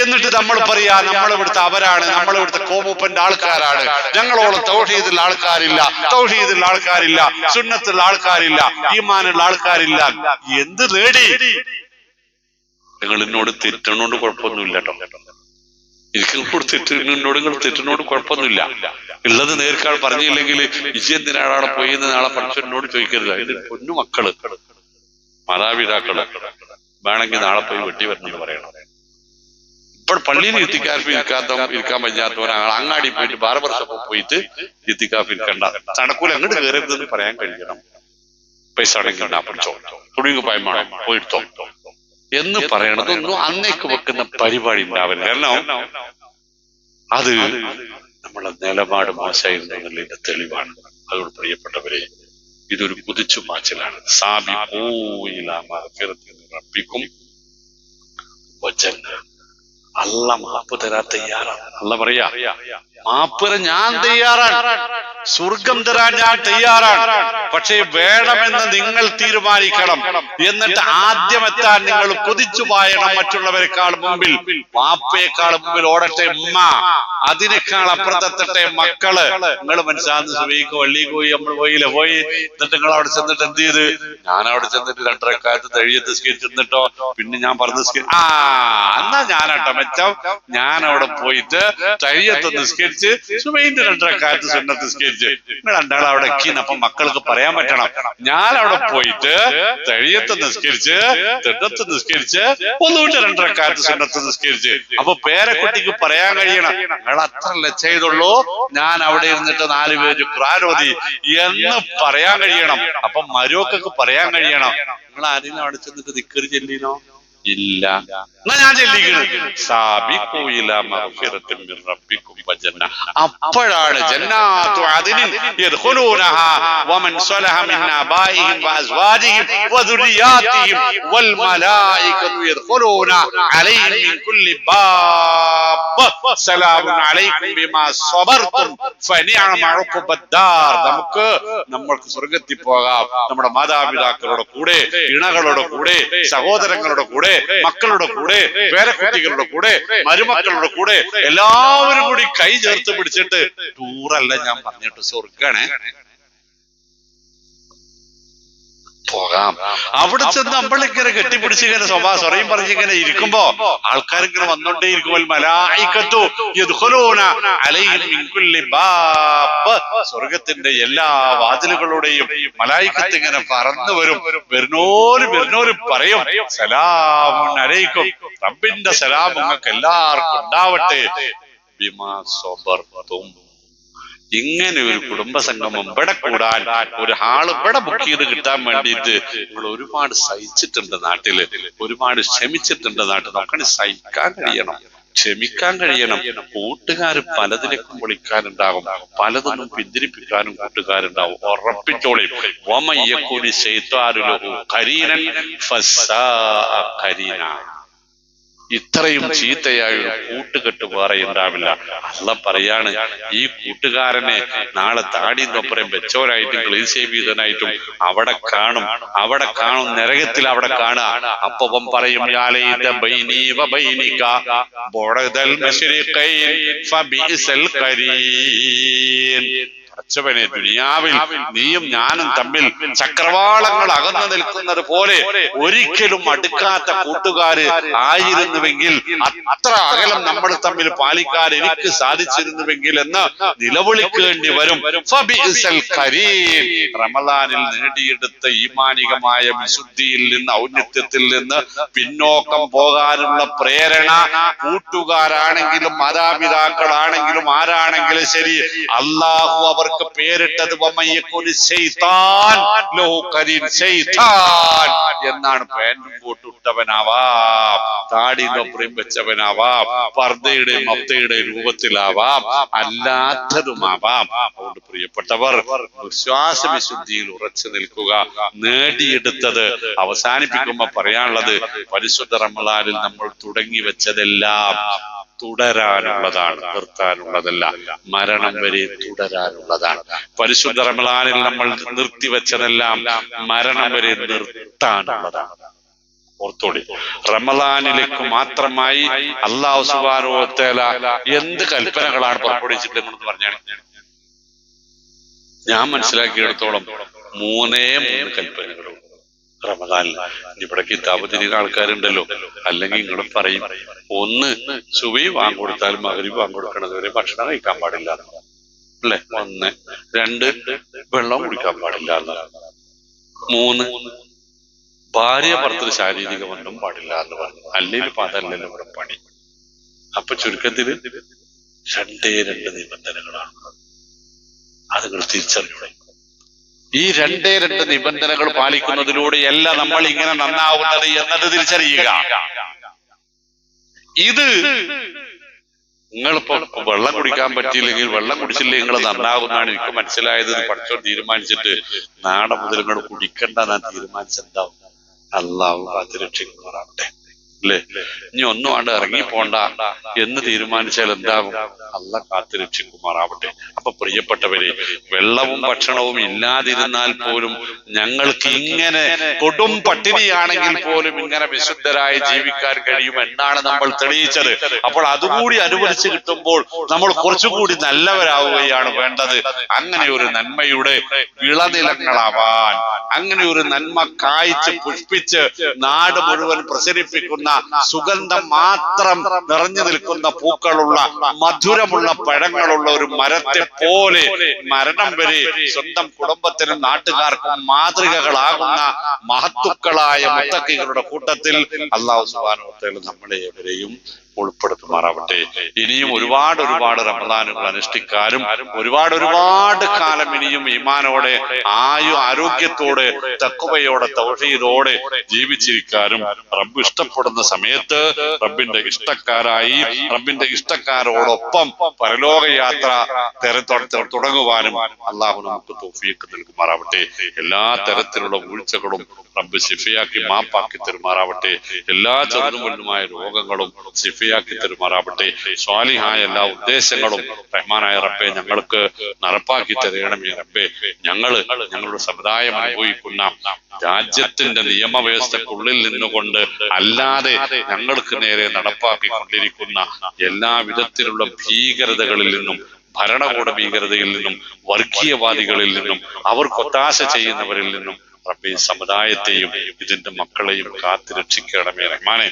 എന്നിട്ട് നമ്മൾ പറയാ നമ്മളിവിടുത്തെ അവരാണ്, നമ്മളിവിടുത്തെ കോമൂപ്പന്റെ ആൾക്കാരാണ്, ഞങ്ങളോളം തൗഹീദുള്ള ആൾക്കാരില്ല, സുന്നത്തുള്ള ആൾക്കാരില്ല, ഈമാനുള്ള ആൾക്കാരില്ല. എന്ത് നേടി? നിങ്ങൾ എന്നോട് തെറ്റണോണ്ട് കുഴപ്പമൊന്നുമില്ല കേട്ടോ. എന്നോട് നിങ്ങൾ തെറ്റിനോട് കുഴപ്പമൊന്നുമില്ല. ഉള്ളത് നേർക്കാൾ പറഞ്ഞില്ലെങ്കിൽ എന്തിനാണ് അവിടെ പോയി നാളെ പഠിച്ചവനോട് ചോദിക്കരുത്. അതിന്റെ പൊന്നു മക്കള് മാതാപിതാക്കള് വേണമെങ്കിൽ നാളെ പോയി വെട്ടി വരണമെന്ന് പറയണം. ഇപ്പോൾ പള്ളിയിൽ ഇത്തിക്കാഫ് ഇരിക്കാൻ പറ്റാത്തവൻ അങ്ങാടി പോയിട്ട് ബാർബർ ഷോപ്പിൽ പോയിട്ട് ഇത്തിക്കാഫ് ഇരിക്കണ്ട, തണക്കൂല അങ്ങോട്ട് കയറരുതെന്ന് പറയാൻ കഴിയണം. പൈസ അടങ്ങി പിടിച്ചോ, തുണിക്ക് പയമാണോ പോയിട്ടോ എന്ന് പറയണതൊന്നും അന്നേക്ക് വെക്കുന്ന പരിപാടി ഉണ്ടാവില്ല. കാരണം അത് നമ്മളെ നിലപാട് മോശമായിരുന്നു എന്നുള്ളതിന്റെ തെളിവാണ്. അതുകൊണ്ട് പ്രിയപ്പെട്ടവരെ, ഇതൊരു കുതിച്ചു മാച്ചലാണ്. റബ്ബിക്കും അല്ല മാപ്പ് തരാൻ തയ്യാറാണ്. അല്ല പറയാ മാപ്പ് തരാൻ ഞാൻ തയ്യാറാണ്, സ്വർഗം തരാൻ ഞാൻ തയ്യാറാണ്. പക്ഷേ വേണമെന്ന് നിങ്ങൾ തീരുമാനിക്കണം. എന്നിട്ട് ആദ്യം എത്താൻ നിങ്ങൾ കുതിച്ചു പായണം. മറ്റുള്ളവരെക്കാൾ മുമ്പിൽ, മാപ്പയേക്കാൾ മുമ്പിൽ ഓടട്ടെ ഉമ്മ, അതിനേക്കാൾ അപ്പുറത്തെത്തട്ടെ മക്കള്. നിങ്ങൾ മനസ്സിലാകുന്ന സുബഹിക്ക് പള്ളിക്ക് പോയി നമ്മൾ പോയി എന്നിട്ട് നിങ്ങൾ അവിടെ ചെന്നിട്ട് എന്ത് ചെയ്ത്? ഞാൻ അവിടെ ചെന്നിട്ട് 2 റക്അത്ത് തഴിയത്ത് നിസ്കരിച്ചിട്ടോ പിന്നെ ഞാൻ പറഞ്ഞു എന്നാ ഞാനാട്ടോ മെച്ചം, ഞാൻ അവിടെ പോയിട്ട് തഴിയത്ത് നിസ്കരിച്ച് സുബഹിന്റെ 2 റക്അത്ത് സുന്നത്ത് നിസ്കരിച്ച് നിങ്ങൾ രണ്ടാൾ അവിടെ എക്കീന്ന്. അപ്പൊ മക്കൾക്ക് പറയാൻ പറ്റണം, ഞാൻ അവിടെ പോയിട്ട് തഴിയത്ത് നിസ്കരിച്ച് തെട്ടത്ത് നിസ്കരിച്ച് ഒന്നുകൂടെ 2 റക്അത്ത് സുന്നത്ത് നിസ്കരിച്ച്. അപ്പൊ പേരക്കുട്ടിക്ക് പറയാൻ കഴിയണം, നിങ്ങൾ അത്രല്ലേ ചെയ്തുള്ളൂ, ഞാൻ അവിടെ ഇരുന്നിട്ട് 4 പേര് ഖുർആൻ ഓതി എന്ന് പറയാൻ കഴിയണം. അപ്പൊ മരുമക്കൾക്ക് പറയാൻ കഴിയണം, നിങ്ങൾ ആരെങ്കിലും അവിടെ ചെന്നിട്ട് ദിക്ർ ചൊല്ലിനോ? ഇല്ല. എന്നാ ഞാൻ അപ്പോഴാണ് ജന്നാത്തു അദ്നിൻ യദ്ഖുലൂനഹാ വമൻ സ്വലഹ മിൻ ആബായിഹിം വഅസ്വാജിഹിം വദുരിയാതിഹിം വൽ മലായികതു യദ്ഖുലൂന അലൈഹിം മിൻ കുല്ലി ബാബ് സലാമുൻ അലൈക്കും ബിമാ സബർതും ഫനിഅമ ഉഖബദ്ദാർ. നമ്മൾക്ക് സ്വർഗ്ഗത്തിൽ പോകാം. നമ്മുടെ മാതാപിതാക്കളുടെ കൂടെ, ഇണകളുടെ കൂടെ, സഹോദരങ്ങളുടെ കൂടെ, മക്കളുടെ കൂടെ, പേരക്കുട്ടികളുടെ കൂടെ, മരുമക്കളുടെ കൂടെ എല്ലാവരും കൂടി കൈ ചേർത്ത് പിടിച്ചിട്ട് ടൂറല്ല ഞാൻ പറഞ്ഞിട്ട് സ്വർഗ്ഗാണ് പോകാം. അവിടെ ചെന്ന് നമ്മളിങ്ങനെ കെട്ടിപ്പിടിച്ച് ഇങ്ങനെ സ്വറയും പറഞ്ഞിങ്ങനെ ഇരിക്കുമ്പോ ആൾക്കാരിങ്ങനെ വന്നോണ്ടേ ഇരിക്കുമ്പോൾ മലായികത്തു യദ്ഖുലൂന അലൈഹിം മിൻ കുല്ലി ബാബ്, സ്വർഗത്തിന്റെ എല്ലാ വാതിലുകളുടെയും മലായികത്ത് ഇങ്ങനെ പറന്നു വരും. വരുന്നോര് പറയും സലാമുൻ അലൈക്കും, റബ്ബിന്റെ സലാം നിങ്ങൾക്ക് എല്ലാവർക്കും ഉണ്ടാവട്ടെ ബിമാ സബർതും. ഇങ്ങനെ ഒരു കുടുംബസംഗമം ഇവിടെ കൂടാൻ ഒരു ഹാള് ഇവിടെ ബുക്ക് ചെയ്ത് കിട്ടാൻ വേണ്ടിയിട്ട് നിങ്ങൾ ഒരുപാട് സഹിച്ചിട്ടുണ്ട് നാട്ടില്, ഒരുപാട് ക്ഷമിച്ചിട്ടുണ്ട് നാട്ടിൽ. നമുക്ക് സഹിക്കാൻ കഴിയണം, ക്ഷമിക്കാൻ കഴിയണം. കൂട്ടുകാർ പലതിലേക്കും വിളിക്കാനുണ്ടാകും, പലതൊന്നും പിന്തിരിപ്പിക്കാനും കൂട്ടുകാരുണ്ടാവും. ഉറപ്പിച്ചോളി. വമയ്യകുനി ശൈത്വാനു ലഹു ഖരീനൻ ഫസാഅ ഖരീന. ഇത്രയും ചീത്തയായ ഒരു കൂട്ടുകെട്ട് വേറെ ഉണ്ടാവില്ല. അല്ല പറയാണ്, ഈ കൂട്ടുകാരനെ നാളെ താടിയും തൊപ്പരം വെച്ചവരായിട്ടും ക്ലീൻ ഷേവ് ചെയ്തവനായിട്ടും അവിടെ കാണും നരകത്തിൽ അവിടെ കാണുക. അപ്പം പറയും അച്ചവനെ, ദുനിയാവിൽ നീയും ഞാനും തമ്മിൽ ചക്രവാളങ്ങൾ അകന്നു നിൽക്കുന്നത് പോലെ ഒരിക്കലും അടുക്കാത്ത കൂട്ടുകാര് ആയിരുന്നുവെങ്കിൽ, അത്ര അകലം നമ്മൾ തമ്മിൽ പാലിക്കാൻ എനിക്ക് സാധിച്ചിരുന്നുവെങ്കിൽ എന്ന് നിലവിളിക്കേണ്ടി വരും. റമളാനിൽ നേടിയെടുത്ത ഈമാനികമായ വിശുദ്ധിയിൽ നിന്ന്, ഔന്നത്യത്തിൽ നിന്ന് പിന്നോക്കം പോകാനുള്ള പ്രേരണ കൂട്ടുകാരാണെങ്കിലും മാതാപിതാക്കളാണെങ്കിലും ആരാണെങ്കിലും ശരി, അള്ളാഹു അവർ അവർക്ക് പേരിട്ടത് എന്നാണ്. പാൻറ്റും കോട്ടുട്ടവനാവാം, താടിയൊപ്പറയും വെച്ചവനാവാം, പർദ്ദയുടെയും മഫ്തയുടെയും രൂപത്തിലാവാം, അല്ലാത്തതുമാവാം. അതുകൊണ്ട് പ്രിയപ്പെട്ടവർ, വിശ്വാസവിശുദ്ധിയിൽ ഉറച്ചു നിൽക്കുക. നേടിയെടുത്തത് അവസാനിപ്പിക്കുമ്പോ പറയാനുള്ളത്, പരിശുദ്ധ റമളാനിൽ നമ്മൾ തുടങ്ങി വെച്ചതെല്ലാം തുടരാനുള്ളതാണ്, നിർത്താനുള്ളതല്ല. മരണം വരെ തുടരാനുള്ളതാണ്. പരിശുദ്ധ റമളാനിൽ നമ്മൾ നിർത്തിവെച്ചതെല്ലാം മരണം വരെ നിർത്താനുള്ളതാണ്. ഓർത്തോളി, റമളാനിലേക്ക് മാത്രമായി അല്ലാഹു സുബ്ഹാനഹു വ തആല എന്ത് കൽപ്പനകളാണ് പുറപ്പെടുവിച്ചിട്ടുണ്ടെന്ന് പറഞ്ഞാണ്. ഞാൻ മനസ്സിലാക്കിയിടത്തോളം 3 കൽപ്പനകളും റമദാനിൽ. ഇവിടെ കിതാബ് തിരിയുന്ന ആൾക്കാരുണ്ടല്ലോ, അല്ലെങ്കിൽ നിങ്ങൾ പറയും, 1 സുബഹി വാങ്ങ് കൊടുത്താൽ മഗ്‌രിബ് വാങ്ങ് കൊടുക്കണത് വരെ ഭക്ഷണം കഴിക്കാൻ പാടില്ല അല്ലെ, 1. 2 വെള്ളം കുടിക്കാൻ പാടില്ല. 3 ഭാര്യ ഭർത്തൃ ശാരീരിക ബന്ധം പാടില്ല എന്ന് പറഞ്ഞു. അല്ലെങ്കിൽ അതല്ലല്ലോ ഇവിടെ പണി. അപ്പൊ ചുരുക്കത്തിൽ 2 നിബന്ധനകളാണ്. അത് നിങ്ങൾ തിരിച്ചറിയണം. ഈ 2 നിബന്ധനകൾ പാലിക്കുന്നതിലൂടെയല്ല നമ്മൾ ഇങ്ങനെ നന്നാവുന്നത് എന്നത് തിരിച്ചറിയുക. ഇത് നിങ്ങളിപ്പോ വെള്ളം കുടിക്കാൻ പറ്റിയില്ലെങ്കിൽ, വെള്ളം കുടിച്ചില്ലെങ്കിൽ നിങ്ങൾ നന്നാവുന്നതാണ് എനിക്ക് മനസ്സിലായത്. പഠിച്ചോ തീരുമാനിച്ചിട്ട് നാളെ മുതൽ നിങ്ങൾ കുടിക്കണ്ടെന്നാ തീരുമാനിച്ചെന്താവും? അല്ലാഹു കാത്തുരക്ഷിക്കുന്നവരാവട്ടെ അല്ലേ. ഇനി ഒന്നും ആണ്ട് ഇറങ്ങി പോണ്ട എന്ന് തീരുമാനിച്ചാൽ എന്താകും? അല്ലാഹു കാത്തുരക്ഷിക്കുമാറാവട്ടെ. അപ്പൊ പ്രിയപ്പെട്ടവരെ, വെള്ളവും ഭക്ഷണവും ഇല്ലാതിരുന്നാൽ പോലും ഞങ്ങൾക്ക് ഇങ്ങനെ കൊടും പട്ടിണിയാണെങ്കിൽ പോലും ഇങ്ങനെ വിശുദ്ധരായി ജീവിക്കാൻ കഴിയും എന്നാണ് നമ്മൾ തെളിയിച്ചത്. അപ്പോൾ അതുകൂടി അനുവദിച്ചു കിട്ടുമ്പോൾ നമ്മൾ കുറച്ചുകൂടി നല്ലവരാവുകയാണ് വേണ്ടത്. അങ്ങനെ ഒരു നന്മയുടെ വിളനിലങ്ങളാവാൻ, അങ്ങനെ ഒരു നന്മ കായ്ച്ച് പുഷ്പിച്ച് നാട് മുഴുവൻ പ്രസരിപ്പിക്കുന്ന, സുഗന്ധം മാത്രം നിറഞ്ഞു നിൽക്കുന്ന പൂക്കളുള്ള, മധുരമുള്ള പഴങ്ങളുള്ള ഒരു മരത്തെ പോലെ മരണം വരെ സ്വന്തം കുടുംബത്തിനും നാട്ടുകാർക്കും മാതൃകകളാകുന്ന മഹത്തുക്കളായ മുത്തഖികളുടെ കൂട്ടത്തിൽ അല്ലാഹു സുബ്ഹാനഹു വ തആല നമ്മളെ എവരെയും ഉൾപ്പെടുത്തുമാറാവട്ടെ. ഇനിയും ഒരുപാട് റമളാനുകൾ അനുഷ്ഠിക്കാനും ഒരുപാട് കാലം ഇനിയും ഈമാനോടെ ആരോഗ്യത്തോടെ തഖ്വയോടെ തൗഹീദോടെ ജീവിച്ചിരിക്കാനും റബ്ബ് ഇഷ്ടപ്പെടുന്ന സമയത്ത് റബ്ബിന്റെ ഇഷ്ടക്കാരായി, റബ്ബിന്റെ ഇഷ്ടക്കാരോടൊപ്പം പരലോകയാത്ര തുടങ്ങുവാനും അള്ളാഹു നമുക്ക് തൗഫീഖ് നൽകുമാറാവട്ടെ. എല്ലാ തരത്തിലുള്ള വീഴ്ചകളും റബ്ബ് ശിഫയാക്കി മാപ്പാക്കി തരുമാറാവട്ടെ. എല്ലാ ചെറുതും വലുതുമായ രോഗങ്ങളും ശിഫയാക്കി തരുമാറാവട്ടെ. സ്വാലിഹായ എല്ലാ ഉദ്ദേശങ്ങളും റഹ്മാനായ റബ്ബെ ഞങ്ങൾക്ക് നടപ്പാക്കി തരണമേ റബ്ബെ. ഞങ്ങളുടെ സമുദായം അനുഭവിക്കുന്ന രാജ്യത്തിന്റെ നിയമവ്യവസ്ഥക്കുള്ളിൽ നിന്നുകൊണ്ട് അല്ലാതെ ഞങ്ങൾക്ക് നേരെ നടപ്പാക്കിക്കൊണ്ടിരിക്കുന്ന എല്ലാ വിധത്തിലുള്ള ഭീകരതകളിൽ നിന്നും, ഭരണകൂട ഭീകരതയിൽ നിന്നും, വർഗീയവാദികളിൽ നിന്നും, അവർക്ക് ഒത്താശ ചെയ്യുന്നവരിൽ നിന്നും റബ്ബേ സമുദായത്തെയും ഇതിന്റെ മക്കളെയും കാത്തു രക്ഷിക്കണമേ റഹ്മാനെ.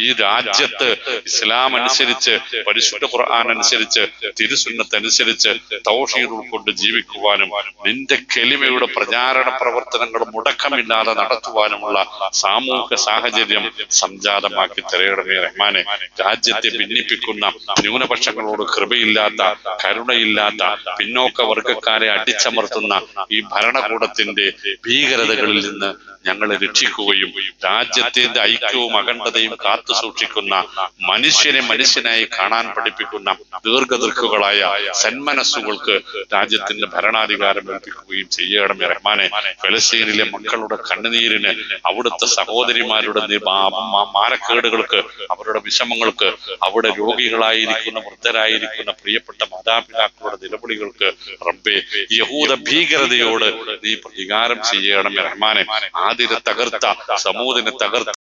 ഈ രാജ്യത്ത് ഇസ്ലാം അനുസരിച്ച്, പരിശുദ്ധ ഖുർആൻ അനുസരിച്ച്, തിരുസുന്നത്ത് അനുസരിച്ച് തൗഹീദ് ഉൾക്കൊണ്ട് ജീവിക്കുവാനും നിന്റെ കെലിമയുടെ പ്രചാരണ പ്രവർത്തനങ്ങൾ മുടക്കമില്ലാതെ നടത്തുവാനുമുള്ള സാമൂഹിക സാഹചര്യം സംജാതമാക്കി തരയണമേ റഹ്മാനെ. രാജ്യത്തെ ഭിന്നിപ്പിക്കുന്ന, ന്യൂനപക്ഷങ്ങളോട് കൃപയില്ലാത്ത, കരുണയില്ലാത്ത, പിന്നോക്ക വർഗക്കാരെ അടിച്ചമർത്തുന്ന ഈ ഭരണകൂടത്തിന്റെ ഭീകരതകളിൽ നിന്ന് ഞങ്ങളെ രക്ഷിക്കുകയും രാജ്യത്തിന്റെ ഐക്യവും അഖണ്ഡതയും കാത്തു സൂക്ഷിക്കുന്ന, മനുഷ്യനെ മനുഷ്യനായി കാണാൻ പഠിപ്പിക്കുന്ന ദീർഘദൃക്കുകളായ സന്മനസ്സുകൾക്ക് രാജ്യത്തിന്റെ ഭരണാധികാരം ഏൽപ്പിക്കുകയും ചെയ്യണമേ റഹ്മാനെ. ഫലസ്തീനിലെ മക്കളുടെ കണ്ണുനീരിന്, അവിടുത്തെ സഹോദരിമാരുടെ മാനക്കേടുകൾക്ക്, അവരുടെ വിഷമങ്ങൾക്ക്, അവിടെ രോഗികളായിരിക്കുന്ന, വൃദ്ധരായിരിക്കുന്ന പ്രിയപ്പെട്ട മാതാപിതാക്കളുടെ നിലവിളികൾക്ക് റബ്ബേ യഹൂദ ഭീകരതയോട് നീ പ്രതികാരം ചെയ്യണമേ റഹ്മാനെ. ആദിനെ തകർത്ത, സമൂദിനെ തകർത്ത,